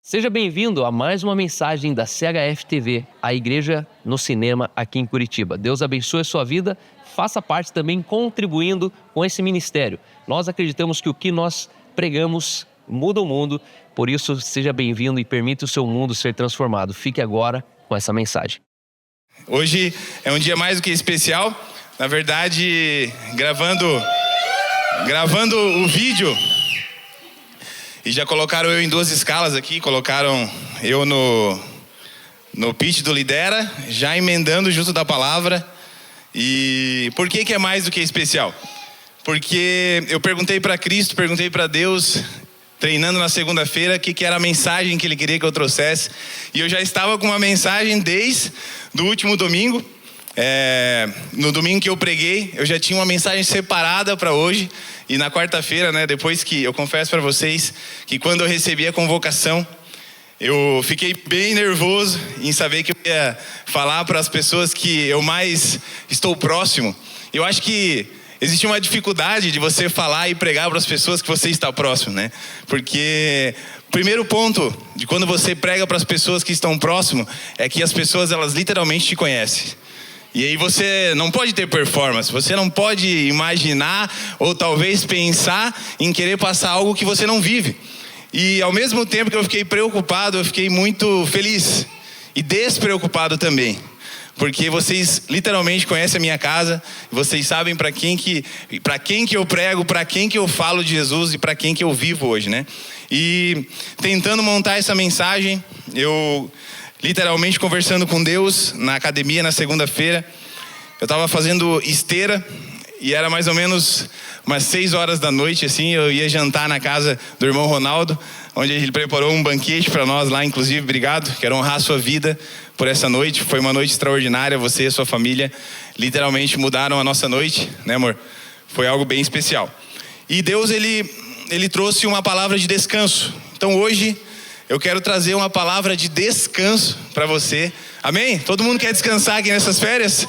Seja bem-vindo a mais uma mensagem da CHF TV, a igreja no cinema aqui em Curitiba. Deus abençoe a sua vida, faça parte também contribuindo com esse ministério. Nós acreditamos que o que nós pregamos muda o mundo, por isso seja bem-vindo e permita o seu mundo ser transformado. Fique agora com essa mensagem. Hoje é um dia mais do que especial, na verdade, gravando o vídeo. E já colocaram eu em duas escalas aqui, colocaram eu no pitch do Lidera, já emendando junto da palavra. E por que é mais do que especial? Porque eu perguntei para Cristo, perguntei para Deus, treinando na segunda-feira, o que era a mensagem que Ele queria que eu trouxesse. E eu já estava com uma mensagem desde o último domingo. No domingo que eu preguei, eu já tinha uma mensagem separada para hoje. E na quarta-feira, depois que eu confesso para vocês que quando eu recebi a convocação, eu fiquei bem nervoso em saber que eu ia falar para as pessoas que eu mais estou próximo. Eu acho que existe uma dificuldade de você falar e pregar para as pessoas que você está próximo, Porque o primeiro ponto de quando você prega para as pessoas que estão próximo é que as pessoas, elas literalmente te conhecem. E aí você não pode ter performance, você não pode imaginar ou talvez pensar em querer passar algo que você não vive. E ao mesmo tempo que eu fiquei preocupado, eu fiquei muito feliz e despreocupado também. Porque vocês literalmente conhecem a minha casa, vocês sabem para quem que eu prego, para quem que eu falo de Jesus e para quem que eu vivo hoje, E tentando montar essa mensagem, eu literalmente conversando com Deus na academia na segunda-feira, eu estava fazendo esteira e era mais ou menos umas 6 horas da noite, eu ia jantar na casa do irmão Ronaldo, onde ele preparou um banquete para nós lá, inclusive, obrigado, quero honrar a sua vida por essa noite, foi uma noite extraordinária, você e a sua família literalmente mudaram a nossa noite, amor? Foi algo bem especial. E Deus, ele trouxe uma palavra de descanso, então hoje eu quero trazer uma palavra de descanso para você. Amém? Todo mundo quer descansar aqui nessas férias?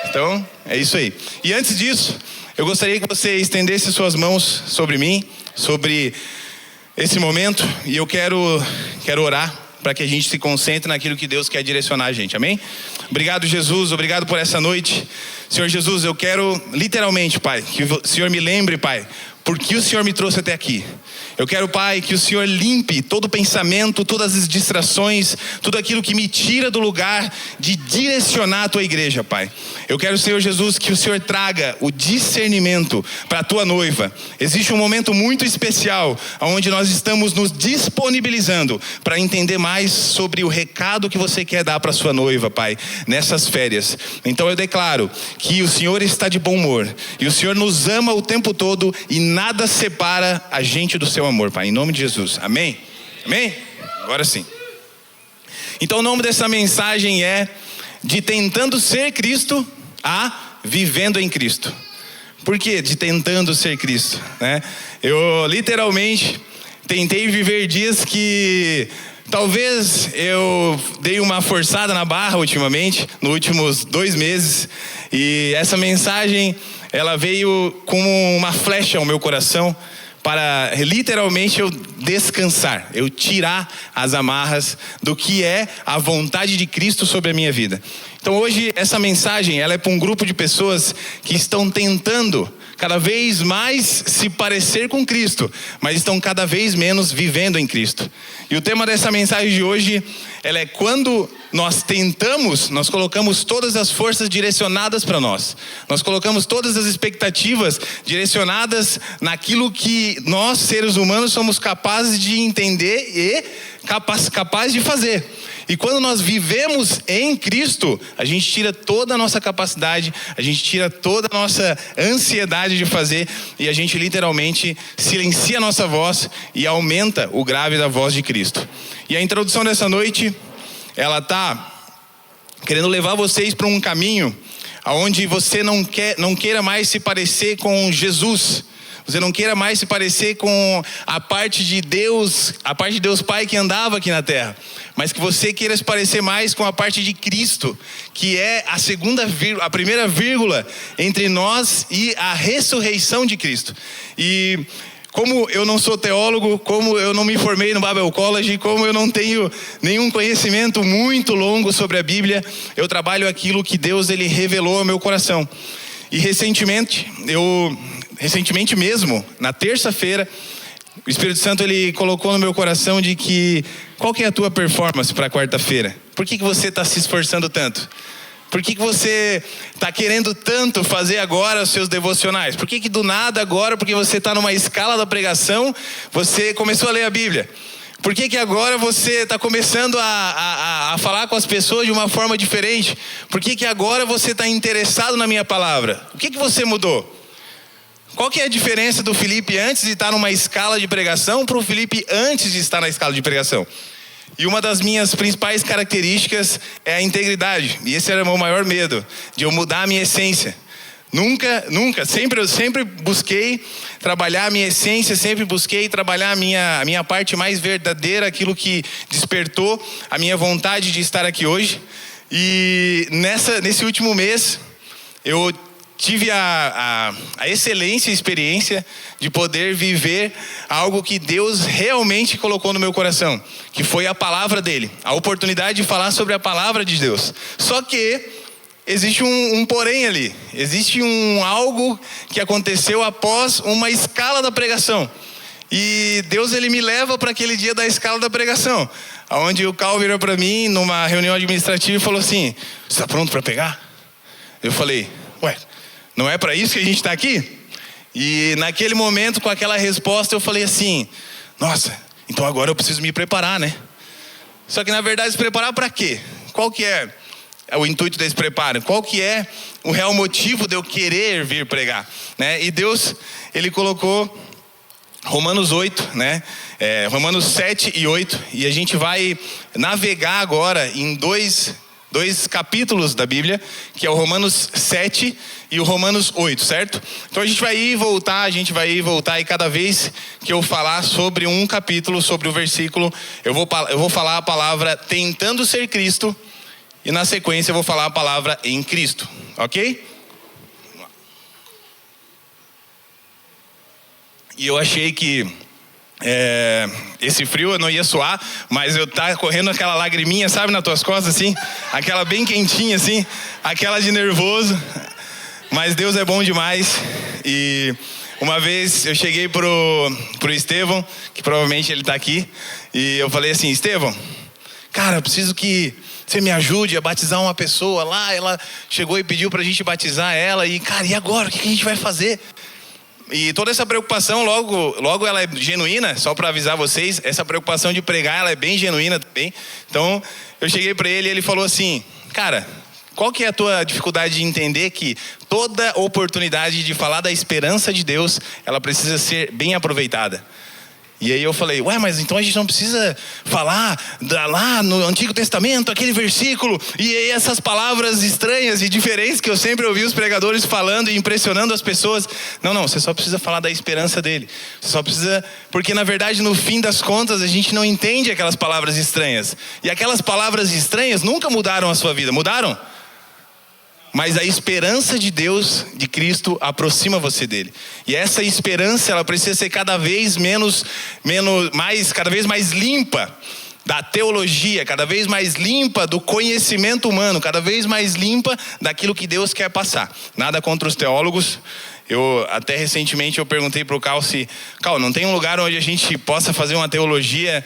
Então, é isso aí. E antes disso, eu gostaria que você estendesse suas mãos sobre mim, sobre esse momento. E eu quero orar para que a gente se concentre naquilo que Deus quer direcionar a gente. Amém? Obrigado, Jesus. Obrigado por essa noite. Senhor Jesus, eu quero literalmente, Pai, que o Senhor me lembre, Pai, por que o Senhor me trouxe até aqui. Eu quero, Pai, que o Senhor limpe todo pensamento, todas as distrações, tudo aquilo que me tira do lugar de direcionar a Tua igreja, Pai. Eu quero, Senhor Jesus, que o Senhor traga o discernimento para a Tua noiva. Existe um momento muito especial, onde nós estamos nos disponibilizando para entender mais sobre o recado que você quer dar para a sua noiva, Pai, nessas férias. Então eu declaro que o Senhor está de bom humor, e o Senhor nos ama o tempo todo, e nada separa a gente do seu amor, Pai, em nome de Jesus, amém? Amém? Agora sim. Então o nome dessa mensagem é de tentando ser Cristo a vivendo em Cristo. Por que de tentando ser Cristo? Eu literalmente tentei viver dias que talvez eu dei uma forçada na barra ultimamente, nos últimos 2 meses, e essa mensagem, ela veio como uma flecha ao meu coração, para literalmente eu descansar, eu tirar as amarras do que é a vontade de Cristo sobre a minha vida. Então hoje essa mensagem, ela é para um grupo de pessoas que estão tentando cada vez mais se parecer com Cristo, mas estão cada vez menos vivendo em Cristo. E o tema dessa mensagem de hoje, ela é quando nós tentamos, nós colocamos todas as forças direcionadas para nós. Nós colocamos todas as expectativas direcionadas naquilo que nós, seres humanos, somos capazes de entender e capazes de fazer. E quando nós vivemos em Cristo, a gente tira toda a nossa capacidade, a gente tira toda a nossa ansiedade de fazer, e a gente literalmente silencia a nossa voz e aumenta o grave da voz de Cristo. E a introdução dessa noite, ela está querendo levar vocês para um caminho onde você não queira mais se parecer com Jesus. Você não queira mais se parecer com a parte de Deus Pai que andava aqui na terra, mas que você queira se parecer mais com a parte de Cristo, que é a primeira vírgula entre nós e a ressurreição de Cristo. E Como eu não sou teólogo, como eu não me formei no Bible College, como eu não tenho nenhum conhecimento muito longo sobre a Bíblia, eu trabalho aquilo que Deus ele revelou ao meu coração. E recentemente mesmo, na terça-feira, o Espírito Santo ele colocou no meu coração de que qual que é a tua performance para quarta-feira? Por que você está se esforçando tanto? Por que você está querendo tanto fazer agora os seus devocionais? Por que do nada agora, porque você está numa escala da pregação, você começou a ler a Bíblia? Por que agora você está começando a falar com as pessoas de uma forma diferente? Por que agora você está interessado na minha palavra? O que você mudou? Qual que é a diferença do Felipe antes de estar numa escala de pregação para o Felipe antes de estar na escala de pregação? E uma das minhas principais características é a integridade. E esse era o meu maior medo, de eu mudar a minha essência. Eu sempre busquei trabalhar a minha essência, sempre busquei trabalhar a minha parte mais verdadeira, aquilo que despertou a minha vontade de estar aqui hoje. E nesse último mês, eu tive a excelência e experiência de poder viver algo que Deus realmente colocou no meu coração, que foi a palavra dele, a oportunidade de falar sobre a palavra de Deus. Só que existe um porém ali, existe algo que aconteceu após uma escala da pregação. E Deus ele me leva para aquele dia da escala da pregação, onde o Cal virou para mim numa reunião administrativa e falou assim: você está pronto para pegar? Eu falei: ué, não é para isso que a gente está aqui? E naquele momento, com aquela resposta, eu falei assim: nossa, então agora eu preciso me preparar, né? Só que na verdade, se preparar para quê? Qual que é o intuito desse preparo? Qual que é o real motivo de eu querer vir pregar, né? E Deus, ele colocou Romanos 8, né? Romanos 7 e 8, e a gente vai navegar agora em dois capítulos da Bíblia, que é o Romanos 7 e o Romanos 8, certo? Então a gente vai ir e voltar, e cada vez que eu falar sobre um capítulo, sobre o versículo, eu vou falar a palavra tentando ser Cristo, e na sequência eu vou falar a palavra em Cristo, ok? E eu achei que esse frio eu não ia suar, mas eu tava correndo aquela lagriminha, sabe, nas tuas costas assim, aquela bem quentinha assim, aquela de nervoso. Mas Deus é bom demais. E uma vez eu cheguei pro Estevão, que provavelmente ele tá aqui, e eu falei assim: Estevão, cara, eu preciso que você me ajude a batizar uma pessoa lá. Ela chegou e pediu pra gente batizar ela, e cara, e agora? O que a gente vai fazer? E toda essa preocupação, logo ela é genuína, só para avisar vocês, essa preocupação de pregar, ela é bem genuína também. Então, eu cheguei para ele e ele falou assim: cara, qual que é a tua dificuldade de entender que toda oportunidade de falar da esperança de Deus, ela precisa ser bem aproveitada? E aí eu falei: ué, mas então a gente não precisa falar lá no Antigo Testamento, aquele versículo, e aí essas palavras estranhas e diferentes que eu sempre ouvi os pregadores falando e impressionando as pessoas. Não, você só precisa falar da esperança dele. Você só precisa, porque na verdade no fim das contas a gente não entende aquelas palavras estranhas. E aquelas palavras estranhas nunca mudaram a sua vida, mudaram? Mas a esperança de Deus, de Cristo, aproxima você dele. E essa esperança, ela precisa ser cada vez mais limpa da teologia, cada vez mais limpa do conhecimento humano, cada vez mais limpa daquilo que Deus quer passar. Nada contra os teólogos. Até recentemente eu perguntei para o Cal Cal, não tem um lugar onde a gente possa fazer uma teologia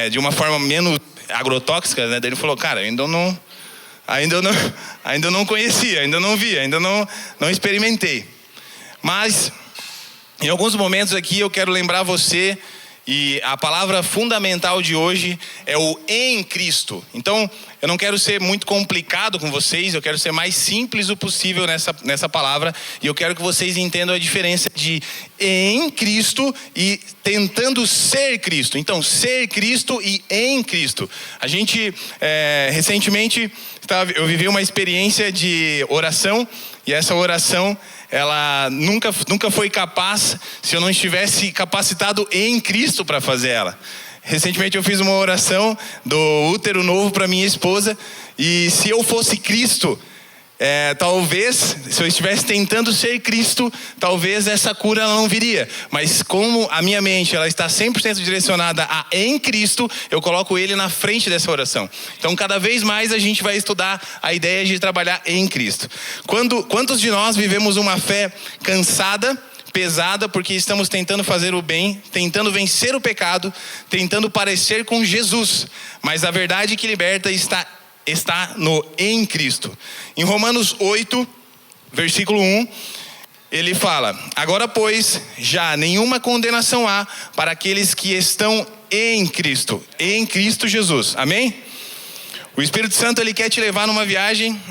de uma forma menos agrotóxica, né? Daí ele falou: cara, ainda não conhecia, ainda não vi, ainda não experimentei. Mas em alguns momentos aqui eu quero lembrar você, e a palavra fundamental de hoje é o em Cristo. Então eu não quero ser muito complicado com vocês, eu quero ser mais simples o possível nessa palavra, e eu quero que vocês entendam a diferença de em Cristo e tentando ser Cristo. Então, ser Cristo e em Cristo. A gente recentemente eu vivi uma experiência de oração, e essa oração ela nunca foi capaz se eu não estivesse capacitado em Cristo para fazer ela. Recentemente eu fiz uma oração do útero novo para minha esposa, e se eu fosse Cristo, talvez, se eu estivesse tentando ser Cristo, talvez essa cura ela não viria. Mas como a minha mente ela está 100% direcionada a em Cristo, eu coloco Ele na frente dessa oração. Então cada vez mais a gente vai estudar a ideia de trabalhar em Cristo. Quantos de nós vivemos uma fé cansada, pesada, porque estamos tentando fazer o bem, tentando vencer o pecado, tentando parecer com Jesus, mas a verdade que liberta está no em Cristo. Em Romanos 8, versículo 1, ele fala: agora pois, já nenhuma condenação há para aqueles que estão em Cristo Jesus, amém? O Espírito Santo ele quer te levar numa viagem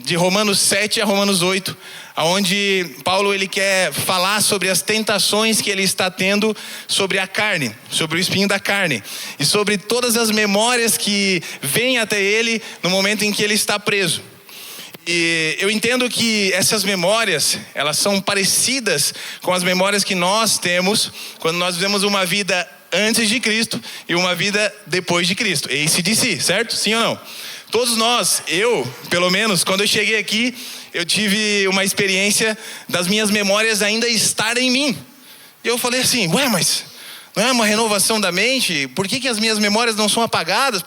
de Romanos 7 a Romanos 8, onde Paulo ele quer falar sobre as tentações que ele está tendo sobre a carne, sobre o espinho da carne, e sobre todas as memórias que vêm até ele no momento em que ele está preso. E eu entendo que essas memórias, elas são parecidas com as memórias que nós temos quando nós vivemos uma vida antes de Cristo e uma vida depois de Cristo. AC/DC, certo? Sim ou não? Todos nós, eu, pelo menos, quando eu cheguei aqui, eu tive uma experiência das minhas memórias ainda estarem em mim. E eu falei assim, mas não é uma renovação da mente? Por que as minhas memórias não são apagadas?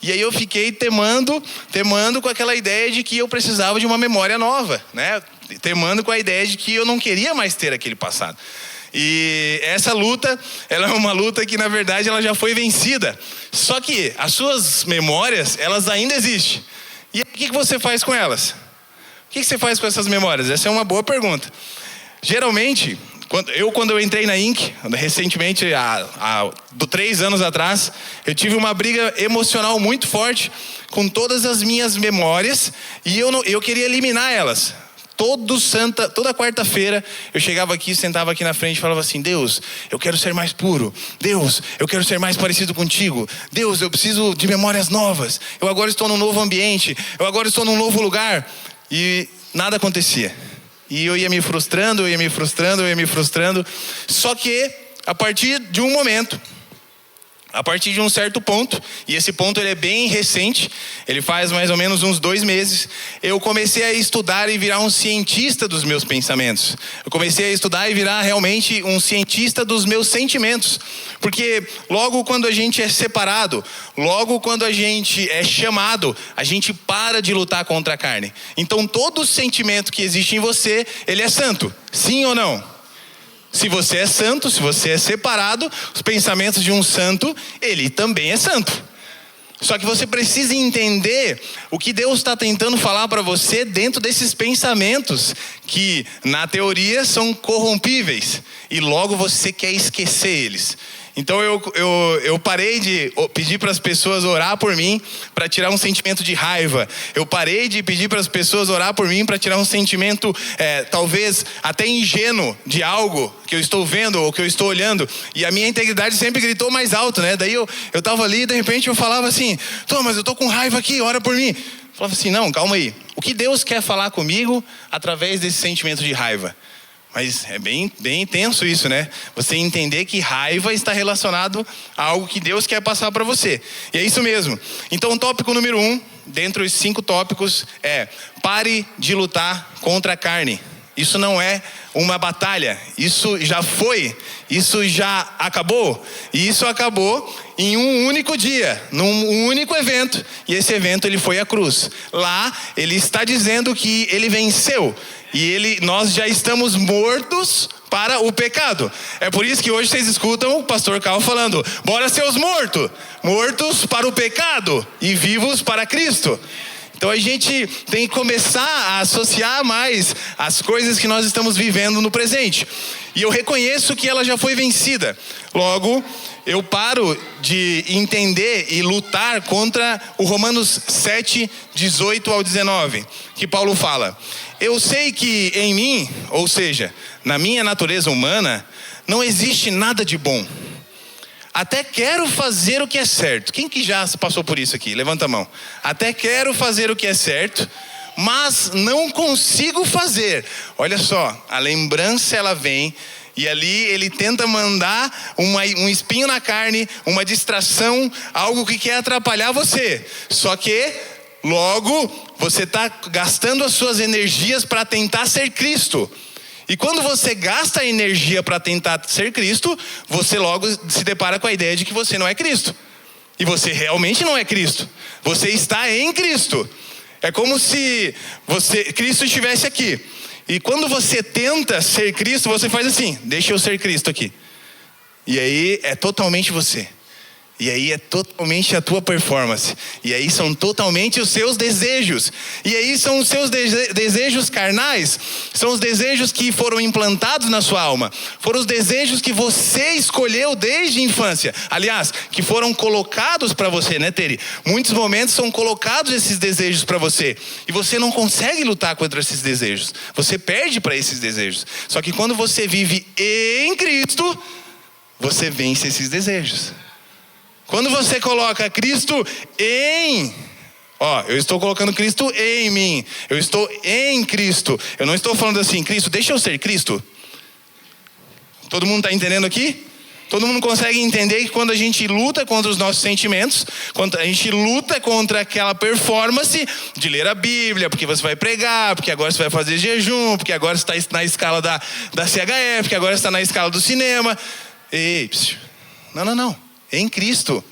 E aí eu fiquei temando com aquela ideia de que eu precisava de uma memória nova, né? Temando com a ideia de que eu não queria mais ter aquele passado. E essa luta, ela é uma luta que na verdade ela já foi vencida. Só que as suas memórias, elas ainda existem. E o que você faz com elas? O que você faz com essas memórias? Essa é uma boa pergunta. Geralmente, quando eu entrei na Inc, recentemente, há 3 anos atrás, eu tive uma briga emocional muito forte com todas as minhas memórias e eu queria eliminar elas. Toda quarta-feira eu chegava aqui, sentava aqui na frente e falava assim: Deus, eu quero ser mais puro. Deus, eu quero ser mais parecido contigo. Deus, eu preciso de memórias novas. Eu agora estou num novo ambiente. Eu agora estou num novo lugar. E nada acontecia. E eu ia me frustrando. Só que a partir de um momento, a partir de um certo ponto, e esse ponto ele é bem recente, ele faz mais ou menos uns 2 meses, eu comecei a estudar e virar um cientista dos meus pensamentos. Eu comecei a estudar e virar realmente um cientista dos meus sentimentos. Porque logo quando a gente é separado, logo quando a gente é chamado, a gente para de lutar contra a carne. Então todo sentimento que existe em você, ele é santo. Sim ou não? Se você é santo, se você é separado, os pensamentos de um santo, ele também é santo. Só que você precisa entender o que Deus está tentando falar para você dentro desses pensamentos que, na teoria, são corrompíveis. E logo você quer esquecer eles. Então eu parei de pedir para as pessoas orar por mim para tirar um sentimento de raiva. Eu parei de pedir para as pessoas orar por mim para tirar um sentimento talvez até ingênuo de algo que eu estou vendo ou que eu estou olhando. E a minha integridade sempre gritou mais alto, né? Daí eu estava ali e de repente eu falava assim: mas eu estou com raiva aqui, ora por mim. Eu falava assim: não, calma aí. O que Deus quer falar comigo através desse sentimento de raiva? Mas é bem intenso isso, né? Você entender que raiva está relacionado a algo que Deus quer passar para você. E é isso mesmo. Então o tópico número 1, dentre os 5 tópicos, é: pare de lutar contra a carne. Isso não é uma batalha. Isso já foi. Isso já acabou. E isso acabou em um único dia, num único evento. E esse evento ele foi a cruz. Lá ele está dizendo que ele venceu. E nós já estamos mortos para o pecado. É por isso que hoje vocês escutam o pastor Carl falando: bora seus mortos para o pecado e vivos para Cristo. Então a gente tem que começar a associar mais as coisas que nós estamos vivendo no presente. E eu reconheço que ela já foi vencida. Logo, eu paro de entender e lutar contra o Romanos 7, 18 ao 19, que Paulo fala: eu sei que em mim, ou seja, na minha natureza humana, não existe nada de bom. Até quero fazer o que é certo. Quem que já passou por isso aqui? Levanta a mão. Até quero fazer o que é certo, mas não consigo fazer. Olha só, a lembrança ela vem e ali ele tenta mandar um espinho na carne, uma distração, algo que quer atrapalhar você. Só que Logo, você está gastando as suas energias para tentar ser Cristo. E quando você gasta a energia para tentar ser Cristo, você logo se depara com a ideia de que você não é Cristo. E você realmente não é Cristo. Você está em Cristo. É como se Cristo estivesse aqui. E quando você tenta ser Cristo, você faz assim: deixa eu ser Cristo aqui. E aí é totalmente você. E aí é totalmente a tua performance. E aí são totalmente os seus desejos. E aí são os seus desejos carnais. São os desejos que foram implantados na sua alma. Foram os desejos que você escolheu desde a infância. Aliás, que foram colocados para você, né, Teri? Muitos momentos são colocados esses desejos para você. E você não consegue lutar contra esses desejos. Você perde para esses desejos. Só que quando você vive em Cristo, você vence esses desejos. Quando você coloca Cristo em... eu estou colocando Cristo em mim. Eu estou em Cristo. Eu não estou falando assim: Cristo, deixa eu ser Cristo. Todo mundo está entendendo aqui? Todo mundo consegue entender que quando a gente luta contra os nossos sentimentos, quando a gente luta contra aquela performance de ler a Bíblia, porque você vai pregar, porque agora você vai fazer jejum, porque agora você está na escala da CHF, porque agora você está na escala do cinema. Ei, não. Em Cristo.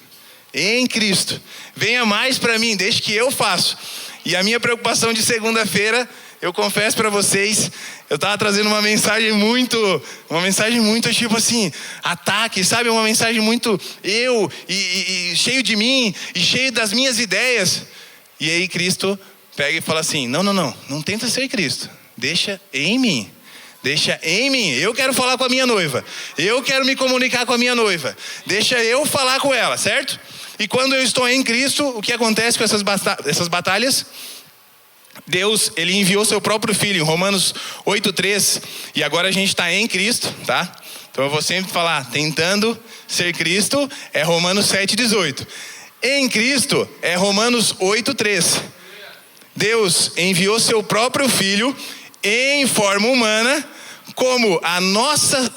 Em Cristo. Venha mais para mim, deixe que eu faço. E a minha preocupação de segunda-feira, eu confesso para vocês, eu estava trazendo uma mensagem muito tipo assim, ataque, sabe? Uma mensagem muito e cheio de mim, e cheio das minhas ideias. E aí Cristo pega e fala assim: não tenta ser Cristo, deixa em mim. Deixa em mim, eu quero falar com a minha noiva. Eu quero me comunicar com a minha noiva. Deixa eu falar com ela, certo? E quando eu estou em Cristo, o que acontece com essas batalhas? Deus, Ele enviou seu próprio Filho, em Romanos 8:3. E agora a gente está em Cristo, tá? Então eu vou sempre falar, tentando ser Cristo, é Romanos 7:18. Em Cristo, é Romanos 8:3. Deus enviou seu próprio Filho em forma humana, como a nossa,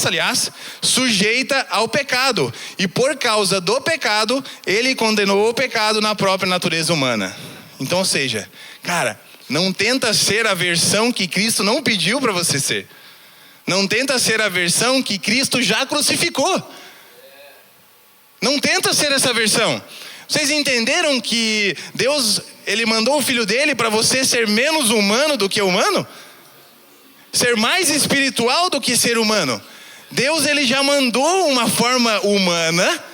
aliás, sujeita ao pecado. E por causa do pecado, Ele condenou o pecado na própria natureza humana. Então, ou seja, cara, não tenta ser a versão que Cristo não pediu para você ser. Não tenta ser a versão que Cristo já crucificou. Não tenta ser essa versão. Vocês entenderam que Deus, Ele mandou o Filho dele para você ser menos humano do que humano? Ser mais espiritual do que ser humano. Deus, Ele já mandou uma forma humana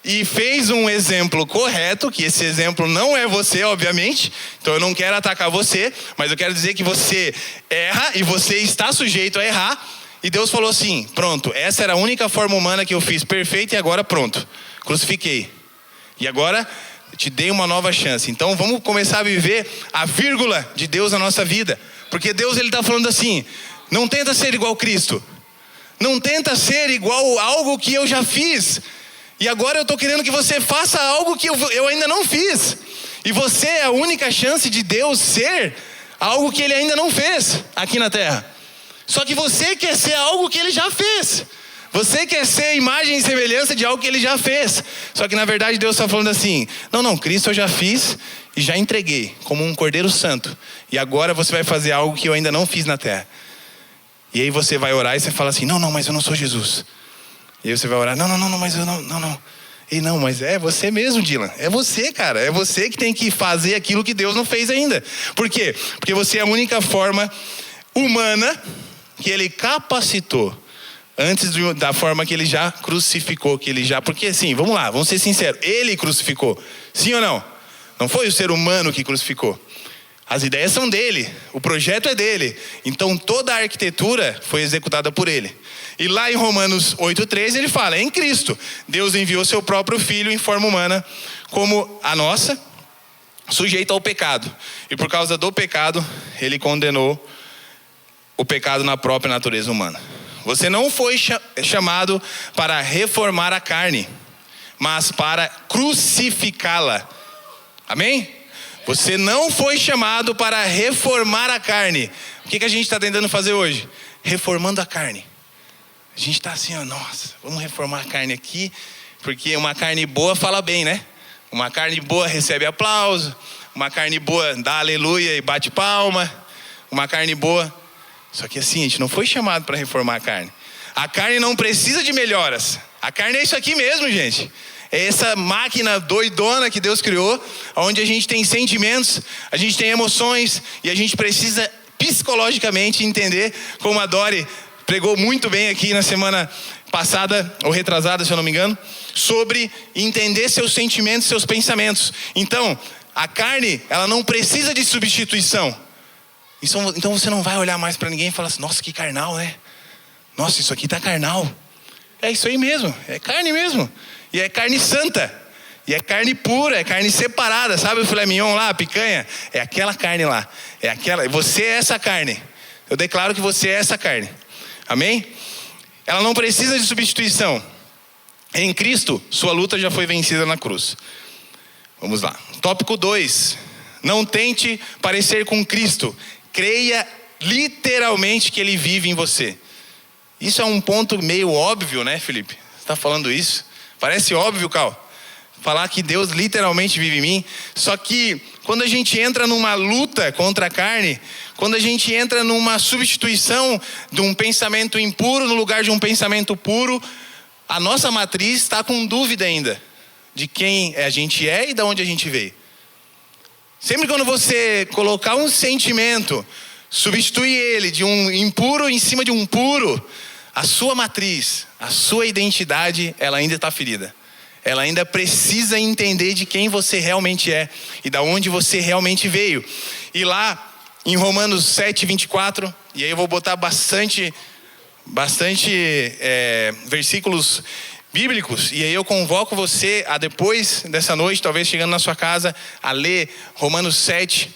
e fez um exemplo correto, que esse exemplo não é você, obviamente. Então eu não quero atacar você, mas eu quero dizer que você erra e você está sujeito a errar. E Deus falou assim: pronto, essa era a única forma humana que eu fiz perfeita e agora pronto, crucifiquei. E agora te dei uma nova chance. Então vamos começar a viver a vírgula de Deus na nossa vida. Porque Deus, Ele está falando assim: não tenta ser igual Cristo. Não tenta ser igual algo que eu já fiz. E agora eu estou querendo que você faça algo que eu ainda não fiz. E você é a única chance de Deus ser algo que Ele ainda não fez aqui na terra. Só que você quer ser algo que Ele já fez. Você quer ser imagem e semelhança de algo que Ele já fez. Só que na verdade Deus está falando assim: não, Cristo eu já fiz e já entreguei como um Cordeiro Santo. E agora você vai fazer algo que eu ainda não fiz na terra. E aí você vai orar e você fala assim: não, mas eu não sou Jesus. E aí você vai orar: não, mas eu não. E não, mas é você mesmo, Dylan. É você, cara. É você que tem que fazer aquilo que Deus não fez ainda. Por quê? Porque você é a única forma humana que Ele capacitou antes da forma que Ele já crucificou, porque assim, vamos lá, vamos ser sinceros, Ele crucificou, sim ou não? Não foi o ser humano que crucificou. As ideias são dele, o projeto é dele, então toda a arquitetura foi executada por Ele. E lá em Romanos 8:13 ele fala: em Cristo, Deus enviou seu próprio Filho em forma humana, como a nossa, sujeito ao pecado. E por causa do pecado, Ele condenou o pecado na própria natureza humana. Você não foi chamado para reformar a carne, mas para crucificá-la. Amém? Você não foi chamado para reformar a carne. O que a gente está tentando fazer hoje? Reformando a carne. A gente está assim, nossa, vamos reformar a carne aqui, porque uma carne boa fala bem, né? Uma carne boa recebe aplauso. Uma carne boa dá aleluia e bate palma. Uma carne boa. Só que assim, a gente não foi chamado para reformar a carne. A carne não precisa de melhoras. A carne é isso aqui mesmo, gente. É essa máquina doidona que Deus criou, onde a gente tem sentimentos, a gente tem emoções, e a gente precisa psicologicamente entender, como a Dori pregou muito bem aqui na semana passada, ou retrasada, se eu não me engano, sobre entender seus sentimentos, seus pensamentos. Então, a carne, ela não precisa de substituição. Então você não vai olhar mais para ninguém e falar assim, nossa, que carnal, né? Nossa, isso aqui tá carnal. É isso aí mesmo, é carne mesmo. E é carne santa. E é carne pura, é carne separada. Sabe o filé mignon lá, a picanha? É aquela carne lá. É aquela. Você é essa carne. Eu declaro que você é essa carne. Amém? Ela não precisa de substituição. Em Cristo, sua luta já foi vencida na cruz. Vamos lá. Tópico 2. Não tente parecer com Cristo. Creia literalmente que Ele vive em você. Isso é um ponto meio óbvio, né, Felipe? Você está falando isso? Parece óbvio, Cal. Falar que Deus literalmente vive em mim. Só que quando a gente entra numa luta contra a carne, quando a gente entra numa substituição de um pensamento impuro no lugar de um pensamento puro, a nossa matriz está com dúvida ainda de quem a gente é e de onde a gente veio. Sempre quando você colocar um sentimento, substituir ele de um impuro em cima de um puro, a sua matriz, a sua identidade, ela ainda está ferida. Ela ainda precisa entender de quem você realmente é e de onde você realmente veio. E lá em Romanos 7:24, e aí eu vou botar bastante versículos bíblicos, e aí eu convoco você a depois dessa noite, talvez chegando na sua casa, a ler Romanos 7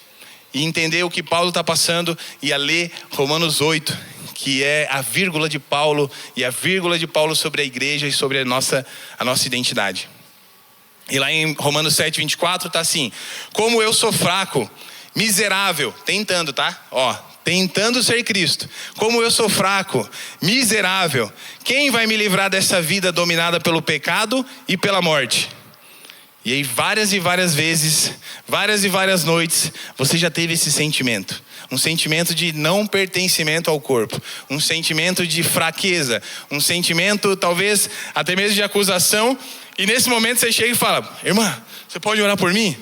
e entender o que Paulo está passando, e a ler Romanos 8, que é a vírgula de Paulo, e a vírgula de Paulo sobre a igreja e sobre a nossa identidade. E lá em Romanos 7:24 está assim: como eu sou fraco, miserável, tentando, tá? Tentando ser Cristo. Como eu sou fraco, miserável, quem vai me livrar dessa vida dominada pelo pecado e pela morte? E aí várias e várias vezes, várias e várias noites, você já teve esse sentimento. Um sentimento de não pertencimento ao corpo. Um sentimento de fraqueza. Um sentimento talvez até mesmo de acusação. E nesse momento você chega e fala: irmã, você pode orar por mim?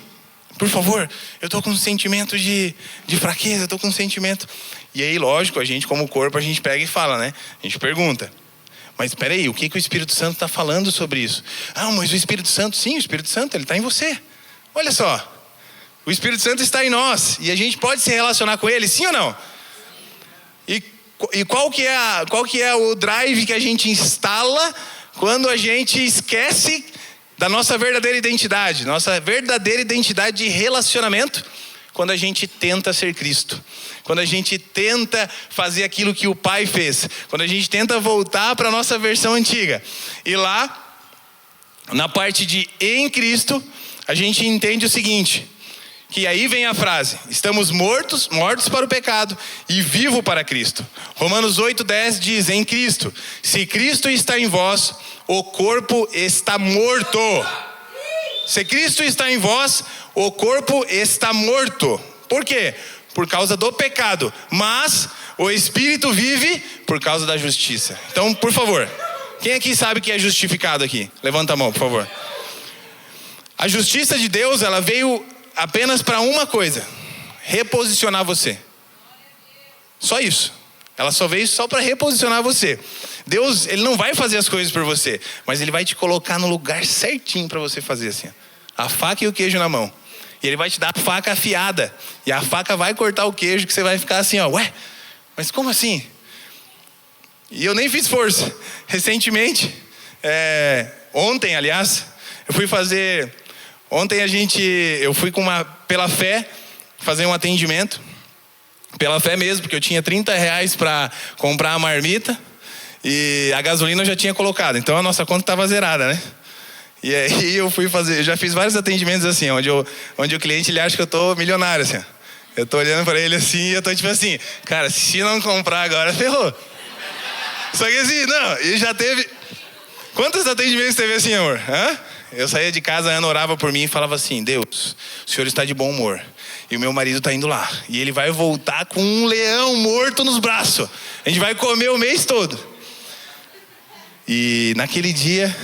Por favor, eu estou com um sentimento de fraqueza, eu estou com um sentimento. E aí, lógico, a gente como corpo, a gente pega e fala, né? A gente pergunta: mas espera aí, o que o Espírito Santo está falando sobre isso? Ah, mas o Espírito Santo, sim, o Espírito Santo, ele está em você. Olha só, o Espírito Santo está em nós e a gente pode se relacionar com ele, sim ou não? E qual que é o drive que a gente instala quando a gente esquece da nossa verdadeira identidade? Nossa verdadeira identidade de relacionamento, quando a gente tenta ser Cristo. Quando a gente tenta fazer aquilo que o Pai fez. Quando a gente tenta voltar para a nossa versão antiga. E lá, na parte de em Cristo, a gente entende o seguinte: que aí vem a frase: estamos mortos para o pecado e vivo para Cristo. Romanos 8:10 diz: em Cristo, se Cristo está em vós, o corpo está morto. Se Cristo está em vós, o corpo está morto. Por quê? Por causa do pecado. Mas o Espírito vive por causa da justiça. Então, por favor, quem aqui sabe que é justificado aqui? Levanta a mão, por favor. A justiça de Deus, ela veio apenas para uma coisa: reposicionar você. Só isso. Ela só veio só para reposicionar você. Deus, ele não vai fazer as coisas por você, mas ele vai te colocar no lugar certinho para você fazer assim, a faca e o queijo na mão. E ele vai te dar a faca afiada, e a faca vai cortar o queijo, que você vai ficar assim, ué, mas como assim? E eu nem fiz força. Recentemente, ontem, aliás, eu fui pela fé, fazer um atendimento, pela fé mesmo, porque eu tinha R$30 para comprar a marmita, e a gasolina eu já tinha colocado, então a nossa conta estava zerada, né? E aí eu já fiz vários atendimentos assim, onde o cliente, ele acha que eu tô milionário, assim. Eu tô olhando para ele assim, e eu tô tipo assim, cara, se não comprar agora, ferrou. Só que assim, não, e já teve... Quantos atendimentos teve assim, amor? Hã? Eu saía de casa, a Ana orava por mim e falava assim: Deus, o Senhor está de bom humor. E o meu marido está indo lá. E ele vai voltar com um leão morto nos braços. A gente vai comer o mês todo. E naquele dia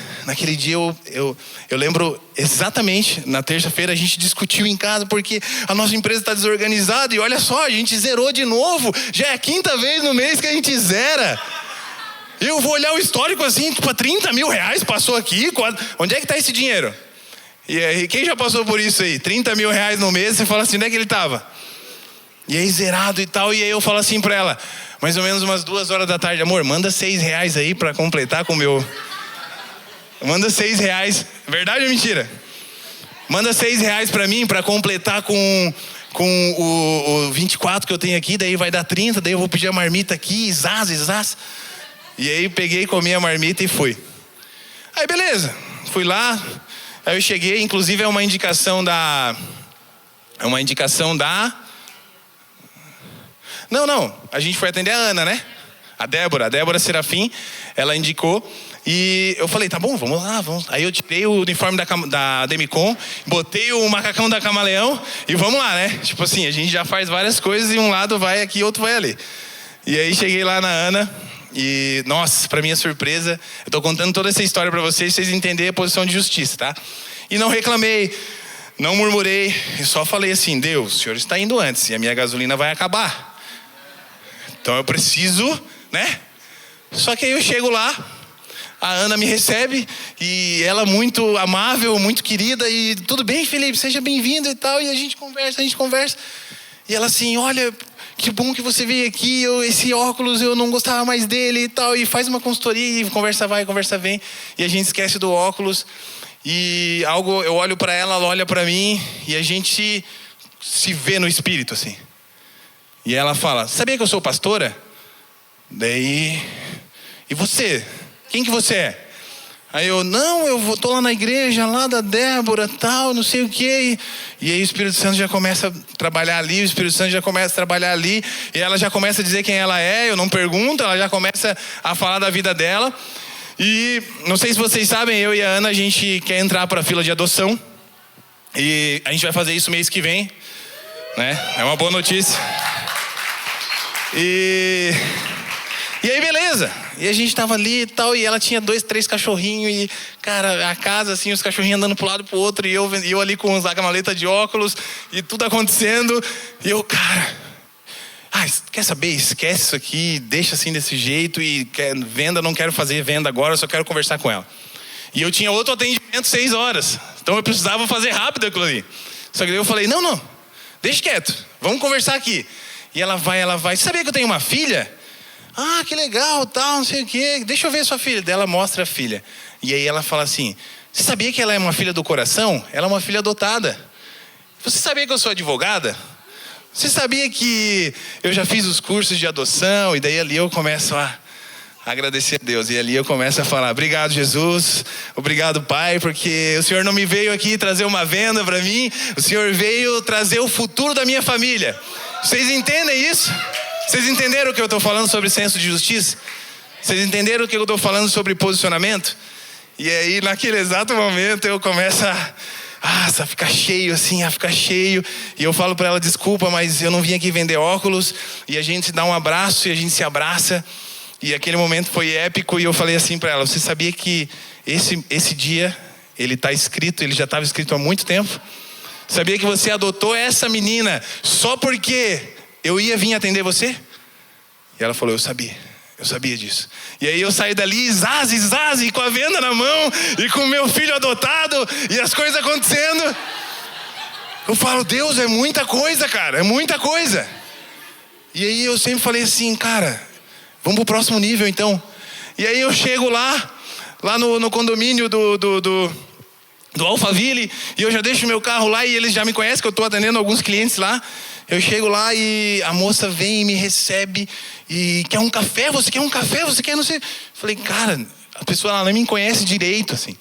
eu lembro exatamente, na terça-feira a gente discutiu em casa porque a nossa empresa está desorganizada. E olha só, a gente zerou de novo. Já é a 5ª vez no mês que a gente zera. Eu vou olhar o histórico assim, tipo, 30 mil reais passou aqui. Onde é que está esse dinheiro? E aí, quem já passou por isso aí? 30 mil reais no mês, você fala assim, onde é que ele estava? E aí, zerado e tal. E aí eu falo assim para ela, mais ou menos umas 2 horas da tarde: amor, manda 6 reais aí para completar com o meu... Manda 6 reais. Verdade ou mentira? Manda 6 reais para mim, para completar com o 24 que eu tenho aqui. Daí vai dar 30, daí eu vou pedir a marmita aqui, zaz. E aí peguei, comi a marmita e fui. Aí beleza, fui lá. Aí eu cheguei, inclusive é uma indicação da... Não, a gente foi atender a Ana, né? A Débora Serafim, ela indicou. E eu falei, tá bom, vamos lá, vamos. Aí eu tirei o uniforme da Demicon, botei o macacão da Camaleão e vamos lá, né? Tipo assim, a gente já faz várias coisas e um lado vai aqui, outro vai ali. E aí cheguei lá na Ana e, nossa, pra minha surpresa, eu tô contando toda essa história pra vocês entenderem a posição de justiça, tá? E não reclamei, não murmurei, eu só falei assim: Deus, o Senhor está indo antes e a minha gasolina vai acabar. Então eu preciso, né? Só que aí eu chego lá, a Ana me recebe e ela muito amável, muito querida e tudo bem, Felipe, seja bem-vindo e tal. E a gente conversa. E ela assim, olha, que bom que você veio aqui, esse óculos eu não gostava mais dele e tal. E faz uma consultoria e conversa vai, conversa vem. E a gente esquece do óculos. E eu olho para ela olha para mim e a gente se vê no espírito assim. E ela fala, sabia que eu sou pastora? Daí, e você? Quem que você é? Aí eu tô lá na igreja, lá da Débora, tal, não sei o quê. E aí o Espírito Santo já começa a trabalhar ali, e ela já começa a dizer quem ela é, eu não pergunto, ela já começa a falar da vida dela. E não sei se vocês sabem, eu e a Ana, a gente quer entrar para a fila de adoção. E a gente vai fazer isso mês que vem, né? É uma boa notícia. E aí beleza, e a gente tava ali e tal, e ela tinha 2, 3 cachorrinhos, e cara, a casa assim, os cachorrinhos andando pro lado e pro outro, e eu ali com a maleta de óculos, e tudo acontecendo, e eu, cara, quer saber, esquece isso aqui, deixa assim desse jeito, e venda, não quero fazer venda agora, eu só quero conversar com ela. E eu tinha outro atendimento 6 horas, então eu precisava fazer rápido aquilo ali. Só que daí eu falei, não, deixa quieto, vamos conversar aqui. E ela vai, você sabia que eu tenho uma filha? Ah, que legal, tal, não sei o quê. Deixa eu ver sua filha. Daí ela mostra a filha. E aí ela fala assim, você sabia que ela é uma filha do coração? Ela é uma filha adotada. Você sabia que eu sou advogada? Você sabia que eu já fiz os cursos de adoção? E daí ali eu começo a agradecer a Deus. E ali eu começo a falar, obrigado Jesus, obrigado Pai, porque o Senhor não me veio aqui trazer uma venda para mim. O Senhor veio trazer o futuro da minha família. Vocês entendem isso? Vocês entenderam o que eu estou falando sobre senso de justiça? Vocês entenderam o que eu estou falando sobre posicionamento? E aí, naquele exato momento, eu começo a ficar cheio, assim, a ficar cheio. E eu falo para ela, desculpa, mas eu não vim aqui vender óculos. E a gente dá um abraço e a gente se abraça. E aquele momento foi épico. E eu falei assim para ela, você sabia que esse dia, ele está escrito, ele já estava escrito há muito tempo? Sabia que você adotou essa menina só porque eu ia vir atender você? E ela falou, eu sabia disso. E aí eu saí dali, zaze, com a venda na mão, e com o meu filho adotado, e as coisas acontecendo. Eu falo, Deus, é muita coisa, cara, é muita coisa. E aí eu sempre falei assim, cara, vamos pro próximo nível então. E aí eu chego lá no condomínio do Alphaville, e eu já deixo meu carro lá, e eles já me conhecem, que eu estou atendendo alguns clientes lá. Eu chego lá e a moça vem e me recebe e quer um café, você quer um café, você quer não sei. Falei, cara, a pessoa ela não me conhece direito, assim.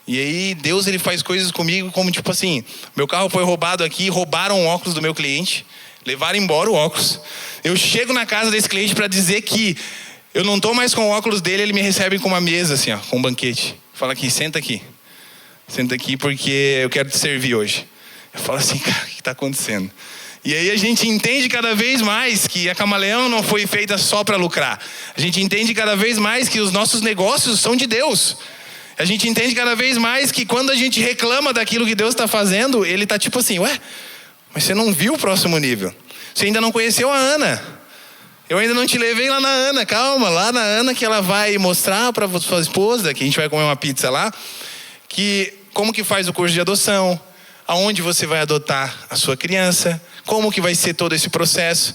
E aí Deus, ele faz coisas comigo como tipo assim, meu carro foi roubado aqui, roubaram o óculos do meu cliente, levaram embora o óculos. Eu chego na casa desse cliente para dizer que eu não estou mais com o óculos dele, ele me recebe com uma mesa assim, ó, com um banquete. Fala aqui, senta aqui. Senta aqui porque eu quero te servir hoje. Eu falo assim, cara, o que está acontecendo? E aí a gente entende cada vez mais que a Camaleão não foi feita só para lucrar. A gente entende cada vez mais que os nossos negócios são de Deus. A gente entende cada vez mais que quando a gente reclama daquilo que Deus está fazendo, Ele está tipo assim, ué, mas você não viu o próximo nível. Você ainda não conheceu a Ana. Eu ainda não te levei lá na Ana, calma, lá na Ana que ela vai mostrar para sua esposa, que a gente vai comer uma pizza lá, que como que faz o curso de adoção, aonde você vai adotar a sua criança, como que vai ser todo esse processo.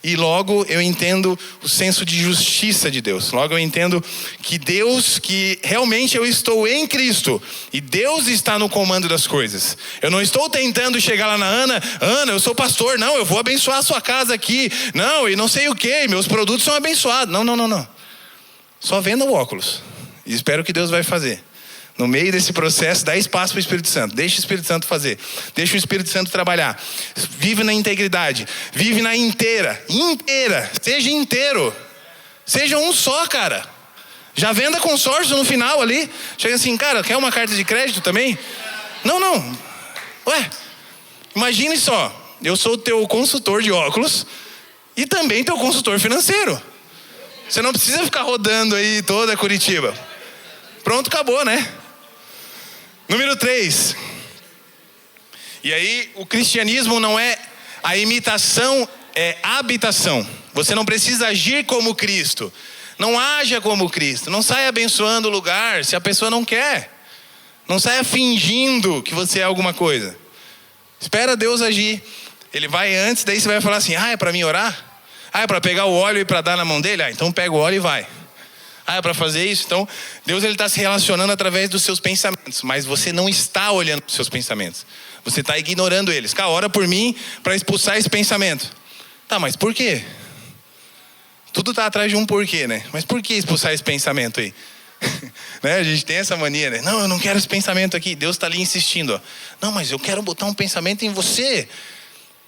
E logo eu entendo o senso de justiça de Deus. Logo eu entendo que Deus, que realmente eu estou em Cristo. E Deus está no comando das coisas. Eu não estou tentando chegar lá na Ana. Ana, eu sou pastor. Não, eu vou abençoar a sua casa aqui. Não, e não sei o que. Meus produtos são abençoados. Não. Só venda o óculos. E espero que Deus vai fazer. No meio desse processo, dá espaço para o Espírito Santo. Deixa o Espírito Santo fazer. Deixa o Espírito Santo trabalhar. Vive na integridade. Vive na inteira. Seja inteiro. Seja um só, cara. Já venda consórcio no final ali. Chega assim, cara, quer uma carta de crédito também? Não. Ué, imagine só. Eu sou o teu consultor de óculos e também teu consultor financeiro. Você não precisa ficar rodando aí toda Curitiba. Pronto, acabou, né? Número 3. E aí, o cristianismo não é a imitação, é habitação. Você não precisa agir como Cristo. Não haja como Cristo. Não saia abençoando o lugar se a pessoa não quer. Não saia fingindo que você é alguma coisa. Espera Deus agir. Ele vai antes, daí você vai falar assim, é para mim orar? É para pegar o óleo e para dar na mão dele? Então pega o óleo e vai. É para fazer isso? Então, Deus ele está se relacionando através dos seus pensamentos, mas você não está olhando para os seus pensamentos. Você está ignorando eles. Cara, ora por mim para expulsar esse pensamento. Tá, mas por quê? Tudo está atrás de um porquê, né? Mas por que expulsar esse pensamento aí? Né? A gente tem essa mania, né? Não, eu não quero esse pensamento aqui. Deus está ali insistindo. Ó. Não, mas eu quero botar um pensamento em você.